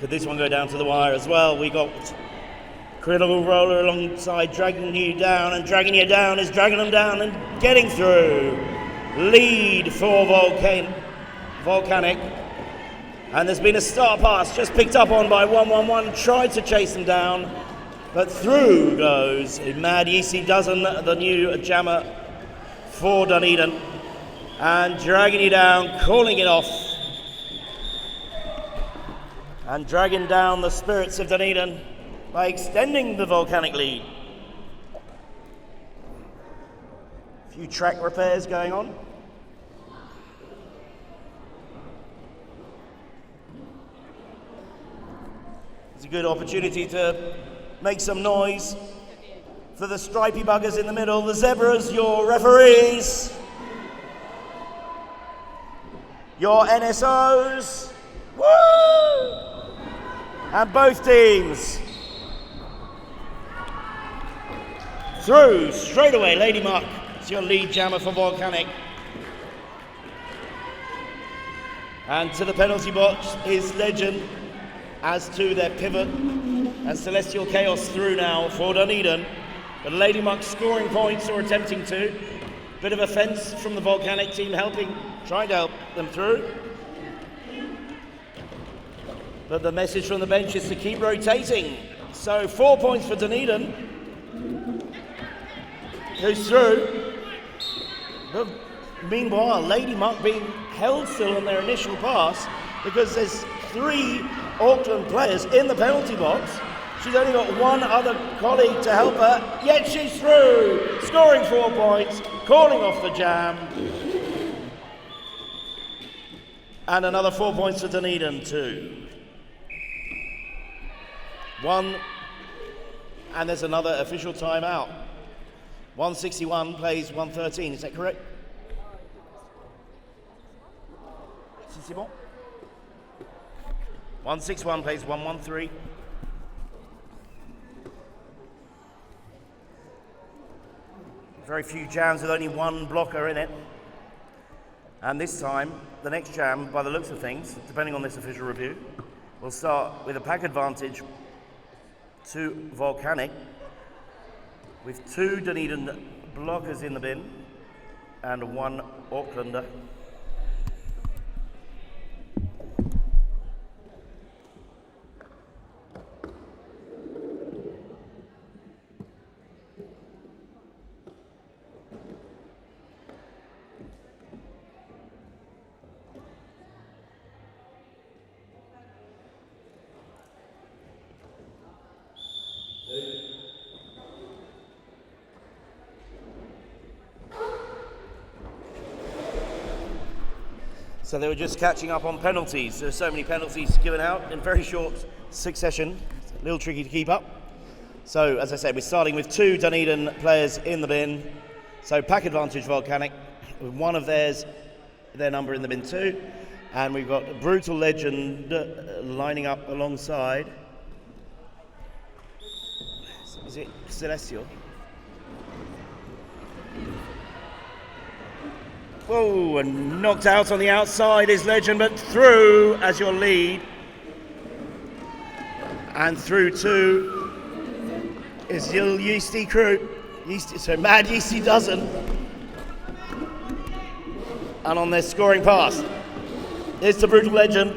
Could this one go down to the wire as well? We got Critical Roller alongside Dragging You Down, and Dragging You Down is dragging them down and getting through. Lead for Volcanic, and there's been a star pass just picked up on by 111, tried to chase them down, but through goes Mad Yeezy Dozen, the new jammer for Dunedin, and Dragging You Down, calling it off, and dragging down the spirits of Dunedin by extending the Volcanic lead. Few track repairs going on. It's a good opportunity to make some noise for the stripy buggers in the middle. The zebras, your referees, your NSOs, woo! And both teams through straight away. Lady Muck, it's your lead jammer for Volcanic. And to the penalty box is Legend, as to their pivot. And Celestial Chaos through now for Dunedin. But Lady Muck scoring points, or attempting to. Bit of offence from the Volcanic team trying to help them through. But the message from the bench is to keep rotating. So 4 points for Dunedin, who's through. But meanwhile, Lady Muck being held still on their initial pass because there's 3 Auckland players in the penalty box She's only got one other colleague to help her, yet she's through, scoring 4 points, calling off the jam. And another 4 points for Dunedin, 2. 1, and there's another official timeout. 161 plays 113, is that correct? C'est bon? 161 plays 113. Very few jams with only one blocker in it. And this time, the next jam, by the looks of things, depending on this official review, will start with a pack advantage to Volcanic, with 2 Dunedin blockers in the bin and 1 Aucklander. So they were just catching up on penalties. There's so many penalties given out in very short succession. A little tricky to keep up. So as I said, we're starting with 2 Dunedin players in the bin. So pack advantage Volcanic, with one of their number in the bin too. And we've got Brutal Legend lining up alongside. Is it Celestial? Whoa, and knocked out on the outside is Legend, but through as your lead. And through 2 is your Yeasty crew. So Mad Yeasty doesn't. And on their scoring pass, it's the Brutal Legend.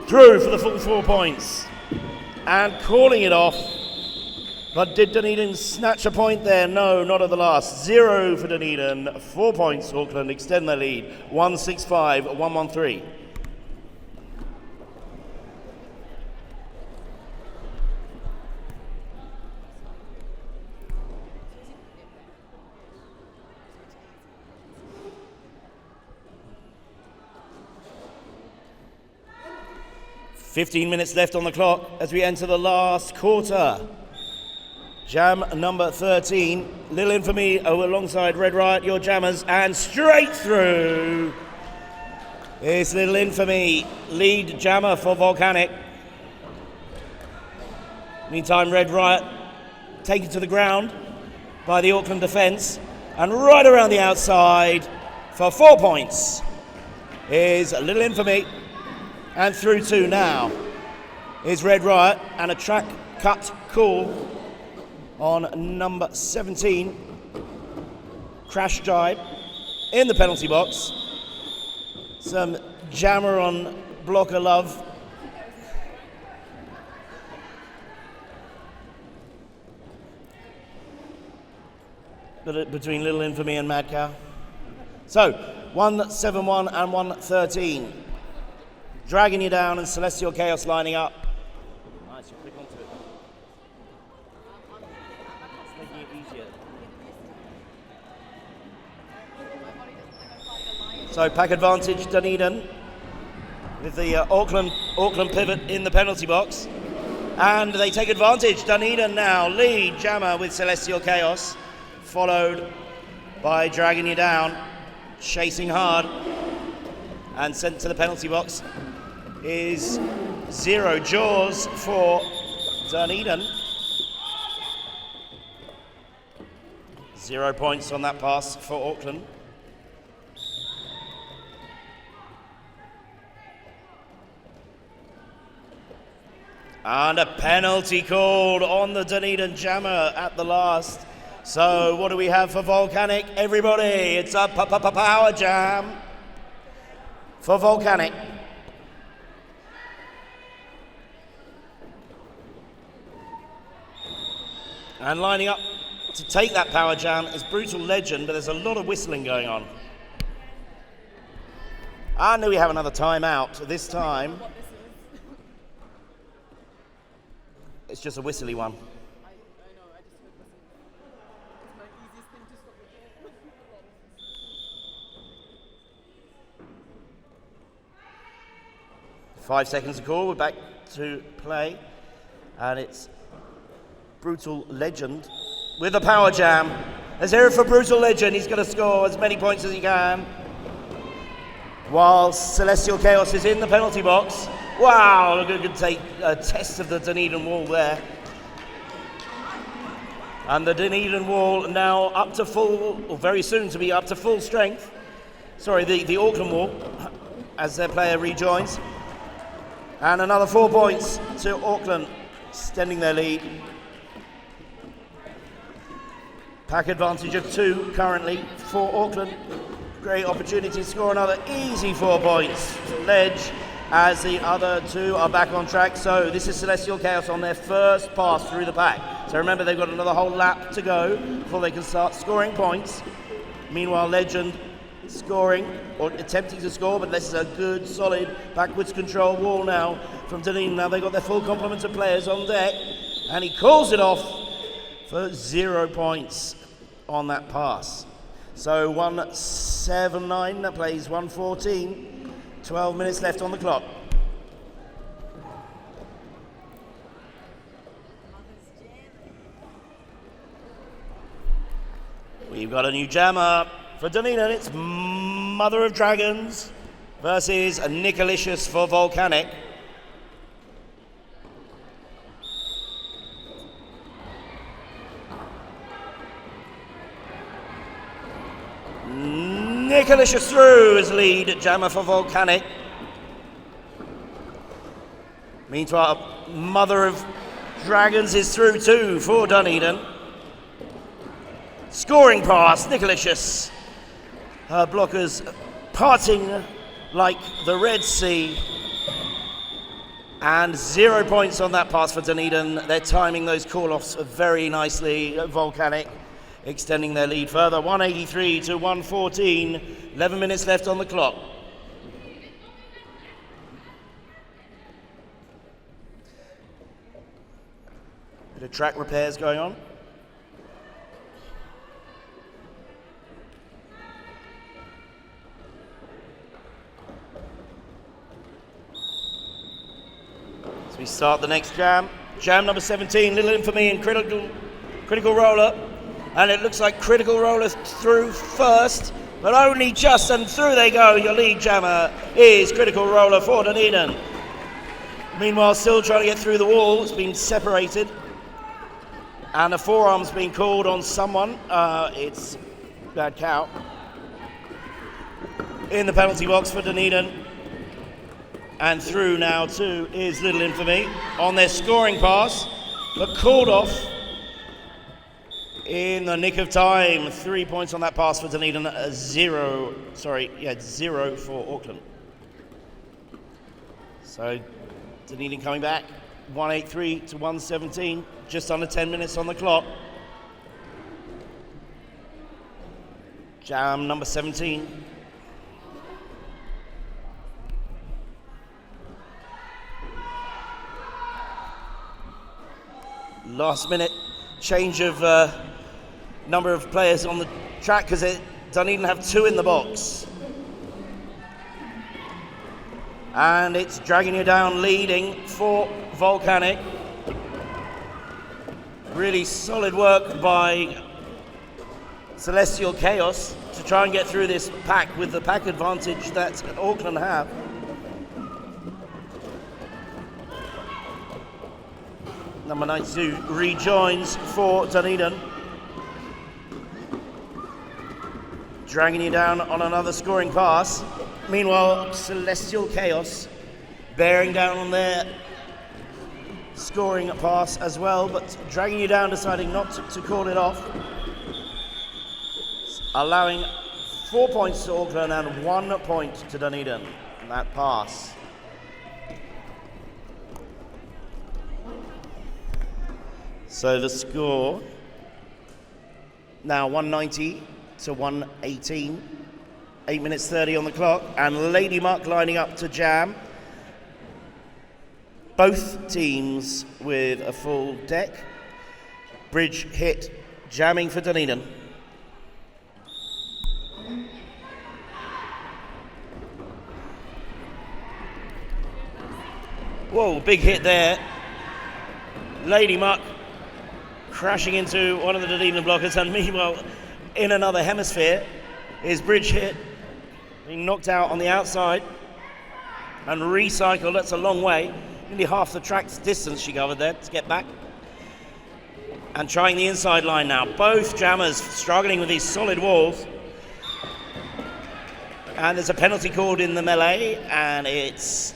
Through for the full 4 points. And calling it off. But did Dunedin snatch a point there? No, not at the last. 0 for Dunedin, 4 points. Auckland extend their lead. 165, 113. "15 minutes left on the clock as we enter the last quarter. Jam number 13, Little Infamy alongside Red Riot, your jammers, and straight through is Little Infamy, lead jammer for Volcanic. Meantime, Red Riot taken to the ground by the Auckland defence, and right around the outside for 4 points is Little Infamy, and through 2 now is Red Riot, and a track cut call on number 17, Crash Jibe, in the penalty box. Some jammer on blocker love. Between Little Infamy and Mad Cow. So, 171 and 113. Dragging you down and Celestial Chaos lining up. Nice, you click onto it. Making it easier. So pack advantage Dunedin with the Auckland pivot in the penalty box, and they take advantage. Dunedin now lead jammer with Celestial Chaos, followed by Dragging You Down, chasing hard, and sent to the penalty box is 0 Jaws for Dunedin. 0 points on that pass for Auckland. And a penalty called on the Dunedin jammer at the last. So what do we have for Volcanic? Everybody, it's a power jam for Volcanic. And lining up to take that power jam is Brutal Legend, but there's a lot of whistling going on. And we have another timeout. This time, It's just a whistly one. I know, I just heard listen. It's my easiest thing to stop with. 5 seconds to call. We're back to play. And it's Brutal Legend with a power jam. Let's hear it for Brutal Legend. He's going to score as many points as he can. While Celestial Chaos is in the penalty box. Wow, a good test of the Dunedin wall there. And the Dunedin wall now up to full, or very soon to be up to full strength. Sorry, the Auckland wall, as their player rejoins. And another 4 points to Auckland, extending their lead. Pack advantage of 2 currently for Auckland. Great opportunity to score another easy 4 points to Ledge as the other 2 are back on track. So this is Celestial Chaos on their first pass through the pack. So remember, they've got another whole lap to go before they can start scoring points. Meanwhile, Legend scoring, or attempting to score, but this is a good, solid, backwards control wall now from Dunedin. Now they've got their full complement of players on deck, and he calls it off for 0 points on that pass. So 179, that plays 114, 12 minutes left on the clock. We've got a new jammer for Dunedin. It's Mother of Dragons versus Nicolicious for Volcanic. Nicolicious through as lead jammer for Volcanic. Meanwhile, Mother of Dragons is through too for Dunedin. Scoring pass, Nicolicious. Her blockers parting like the Red Sea. And 0 points on that pass for Dunedin. They're timing those call-offs very nicely. Volcanic extending their lead further. 183 to 114. 11 minutes left on the clock. Bit of track repairs going on. So we start the next jam. Jam number 17, Little Infamy and Critical Roller. And it looks like Critical Roller through first, but only just, and through they go. Your lead jammer is Critical Roller for Dunedin. Meanwhile, still trying to get through the wall. It's been separated. And a forearm's been called on someone. It's Bad Cow. In the penalty box for Dunedin. And through now too is Little Infamy on their scoring pass, but called off in the nick of time. 3 points on that pass for Dunedin, 0 for Auckland. So Dunedin coming back, 183 to 117, just under 10 minutes on the clock. Jam number 17. Last minute change of number of players on the track because Dunedin have 2 in the box. And it's dragging you down leading for Volcanic. Really solid work by Celestial Chaos to try and get through this pack with the pack advantage that Auckland have. Number 92 rejoins for Dunedin. Dragging you down on another scoring pass. Meanwhile, Celestial Chaos bearing down on their scoring pass as well, but dragging you down, deciding not to call it off. Allowing 4 points to Auckland and 1 point to Dunedin in that pass. So the score now 190 to 118. 8 minutes 30 on the clock, and Lady Muck lining up to jam. both teams with a full deck. Bridge hit, jamming for Dunedin. Whoa, big hit there. Lady Muck crashing into one of the Dunedin blockers, and meanwhile, in another hemisphere, is Bridge hit, being knocked out on the outside and recycled. That's a long way. Nearly half the track's distance she covered there to get back. And trying the inside line now. Both jammers struggling with these solid walls. And there's a penalty called in the melee, and it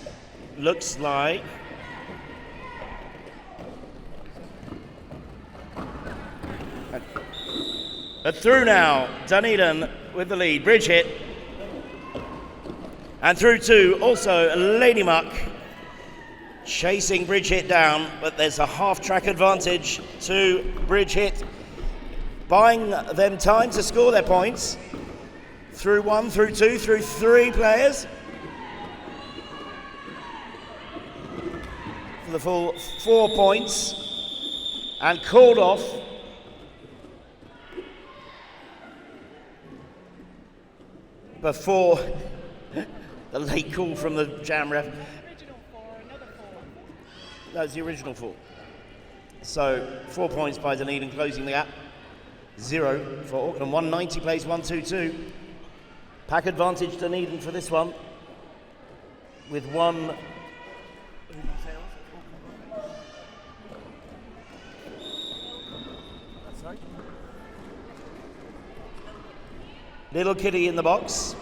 looks like a through now. Dunedin with the lead. Bridge hit. And through to also Lady Muck. Chasing Bridge hit down, but there's a half-track advantage to Bridge hit, buying them time to score their points. Through 1, through 2, through 3 players. For the full 4 points. And called off. Before the late call from the jam ref. That was the original 4. So 4 points by Dunedin, closing the gap. 0 for Auckland. 190 plays 1-2-2. Pack advantage Dunedin for this one. With 1. Little Kitty in the box.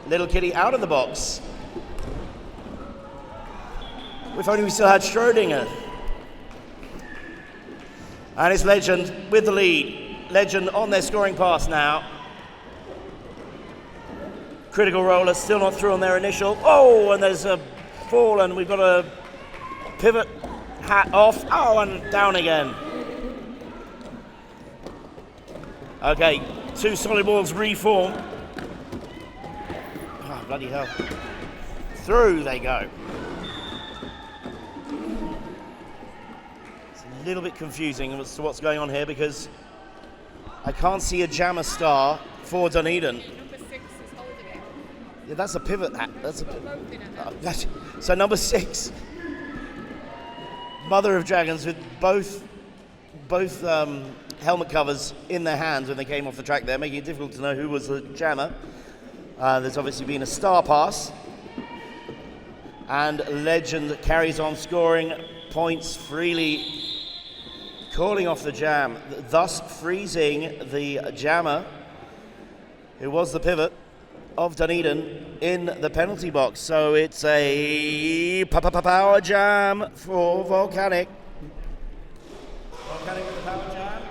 Little Kitty out of the box. If only we still had Schrodinger. And it's Legend with the lead. Legend on their scoring pass now. Critical Roller still not through on their initial. Oh, and there's a fall, and we've got a pivot hat off. Oh, and down again. Okay, 2 solid balls reform. Oh, bloody hell. Through they go. A little bit confusing as to what's going on here because I can't see a jammer star for Dunedin. Number 6 is holding it. Yeah, that's a pivot hat. That's a Both in it. so number 6, Mother of Dragons, with both helmet covers in their hands when they came off the track there, making it difficult to know who was the jammer. There's obviously been a star pass, and Legend carries on scoring points freely, calling off the jam, thus freezing the jammer, who was the pivot of Dunedin, in the penalty box. So it's a power jam for Volcanic. Volcanic with the power jam.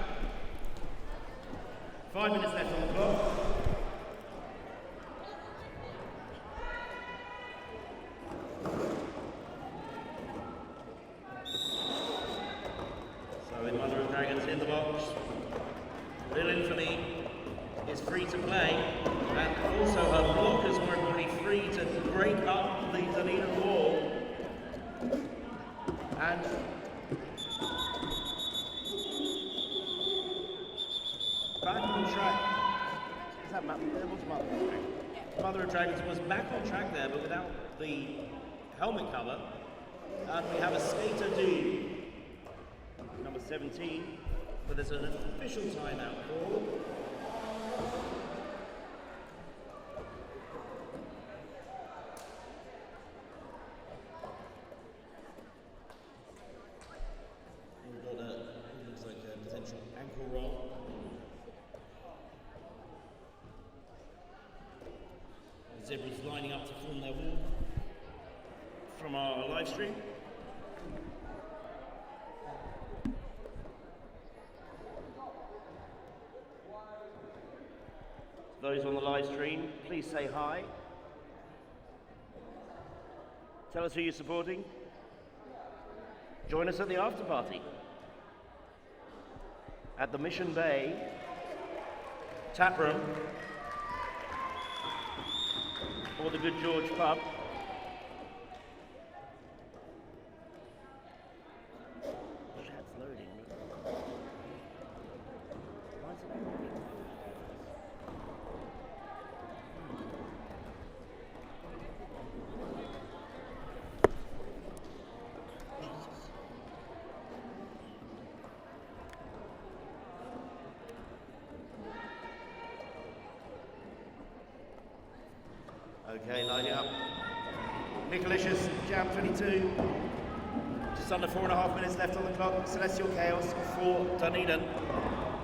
5 minutes left on the clock. With Mother of Dragons in the box, Little Infamy is free to play, and also her blockers were probably free to break up the Dunedin wall. And back on track. Is that Mother of Dragons was back on track there, but without the helmet cover. And we have a skater D. Number 17, but there's an official timeout call. We've got looks like a potential ankle roll. The Zebras lining up to form their wall from our live stream. Those on the live stream, please say hi. Tell us who you're supporting. Join us at the after party at the Mission Bay Tap Room or the Good George Pub. Okay, lining up. Nicolicious, Jam 22. Just under 4.5 minutes left on the clock. Celestial Chaos for Dunedin.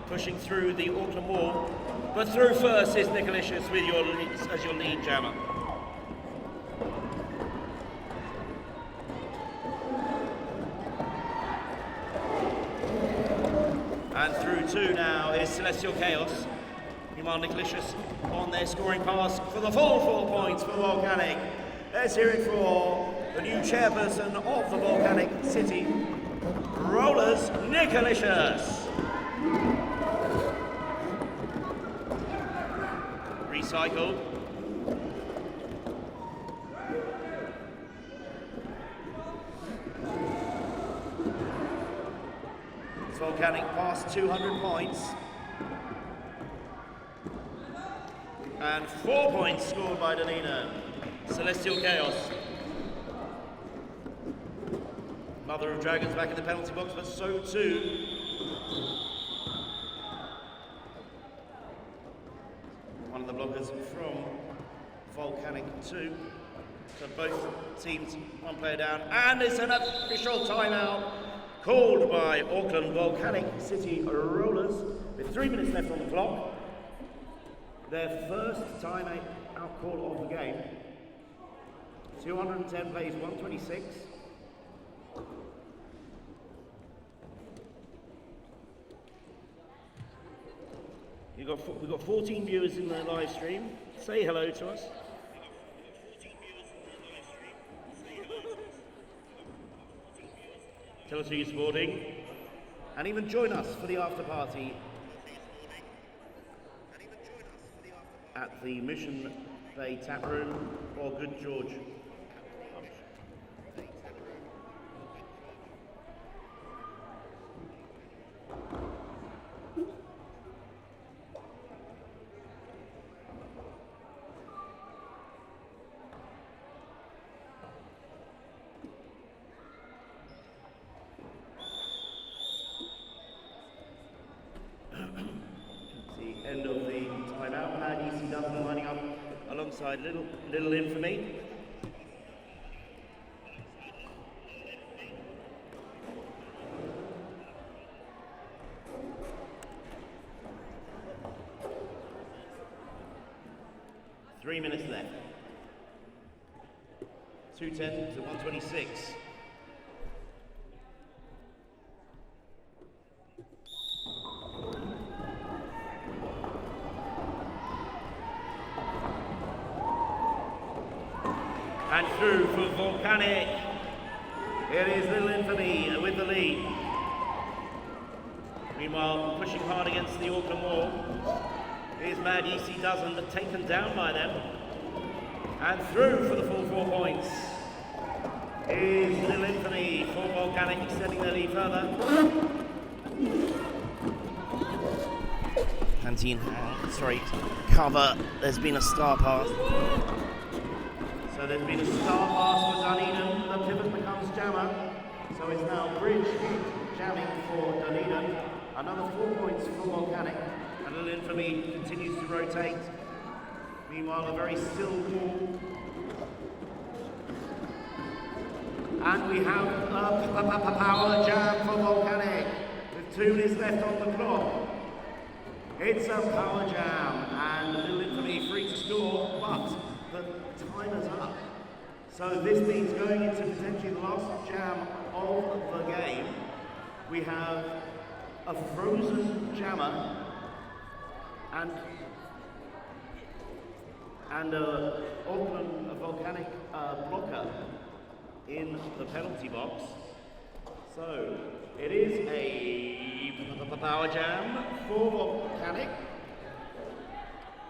Pushing through the Auckland wall. But through first is Nicolicious with your as your lead jammer. And through two now is Celestial Chaos. Meanwhile, Nicolicious on their scoring pass for the full 4 points for Volcanic. Let's hear it for the new chairperson of the Volcanic City, Brawlers, Nicolicious. Recycled. It's Volcanic past 200 points. And 4 points scored by Dunedin. Celestial Chaos. Mother of Dragons back in the penalty box, but so too one of the blockers from Volcanic 2. So both teams, one player down, and it's an official timeout called by Auckland Volcanic City Rollers with 3 minutes left on the clock. Their first timeout call of the game. 210 plays 126. We've got 14 viewers in the live stream. Say hello to us. Tell us who you're supporting. And even join us for the after party at the Mission Bay Tap Room or Good George. End of the timeout. Mad EC Dublin lining up alongside Little Infamy. Three minutes left. 210 to 126. And through for Volcanic. It is Little Infamy with the lead. Meanwhile, pushing hard against the Auckland wall is Mad EC Dozen, but taken down by them. And through for the full 4 points is Little Infamy for Volcanic, extending their lead further. Canteen, cover. There's been a star pass. So there's been a star pass for Dunedin, the pivot becomes jammer. So it's now bridge hit jamming for Dunedin. Another 4 points for Volcanic. And Little Infamy continues to rotate. Meanwhile, a very still ball. And we have a power jam for Volcanic. With 2 minutes left on the clock. It's a power jam, and Little Infamy free to score, but the time is up. So this means going into potentially the last jam of the game, we have a frozen jammer and a Auckland Volcanic blocker in the penalty box. So it is a power jam for Volcanic.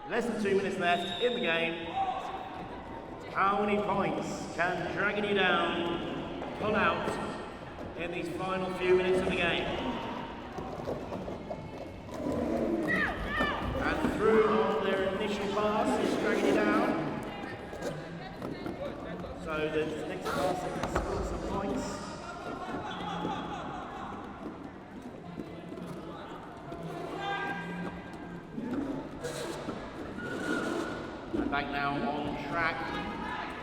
Less than 2 minutes left in the game. How many points can Dragging You Down pull out in these final few minutes of the game? And through on their initial pass is Dragging You Down. So the next pass can score some points. Back now on track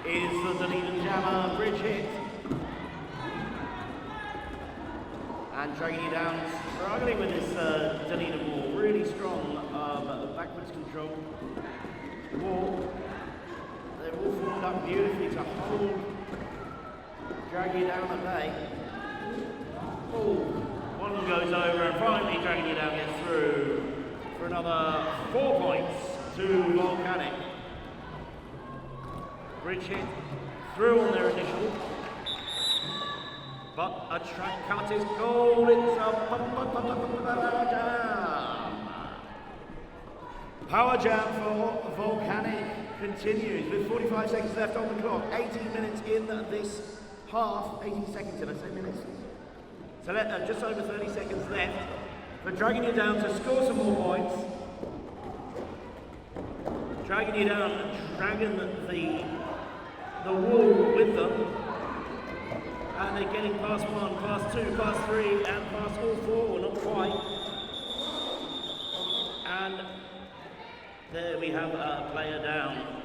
is the Dunedin jammer, bridge hit. And dragging you down, struggling with this Dunedin wall. Really strong backwards control. Wall. They're all formed up beautifully to hold, drag you down at bay. Oh, one goes over and finally dragging you down, gets through for another 4 points to Volcanic. Bridge hit through on their initial. But a track cut is called. It's a power jam. Power jam for Volcanic continues with 45 seconds left on the clock. 18 minutes in this half. 18 seconds, did I say minutes? So just over 30 seconds left. But dragging you down to score some more points. Dragging you down, dragging the wall with them. And they're getting past 1, past 2, past 3, and past all 4, not quite. And there we have a player down.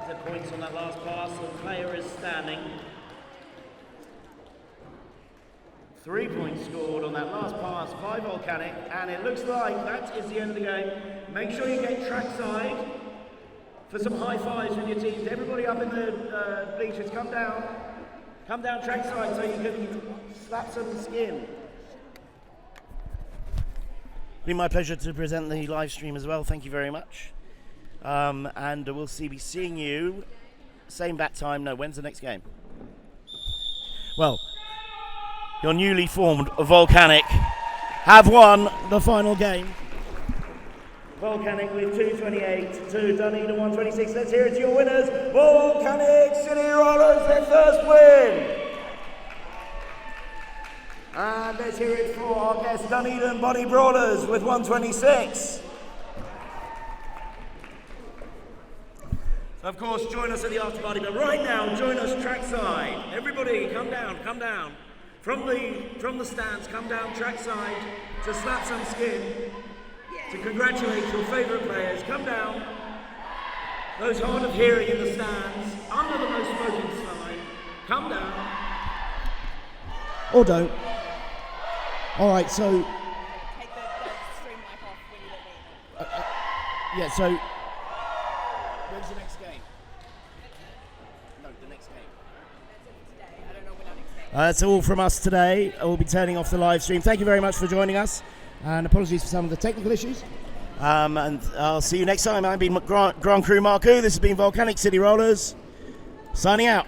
The points on that last pass, the player is standing. 3 points scored on that last pass by Volcanic, and it looks like that is the end of the game. Make sure you get trackside for some high fives with your teams. Everybody up in the bleachers, come down trackside so you can slap some skin. It's been my pleasure to present the live stream as well. Thank you very much. And we'll be seeing you same bat time. No, when's the next game? Well, your newly formed Volcanic have won the final game. Volcanic with 228 to Dunedin 126. Let's hear it to your winners. Volcanic City Rollers, their first win. And let's hear it for our guest Dunedin Body Brawlers with 126. So of course, join us at the after party, but right now, join us trackside. Everybody, come down. From the stands, come down trackside to slap some skin. To congratulate your favourite players, come down. Those hard of hearing in the stands, under the no smoking sign, come down. Or don't. Alright, so... Take the stream mic off when you let me. yeah, so... When's the next game? No, the next game. That's it for today. I don't know when our next game. that's all from us today. We'll be turning off the live stream. Thank you very much for joining us. And apologies for some of the technical issues. And I'll see you next time. I've been Grand Crew Marku. This has been Volcanic City Rollers. Signing out.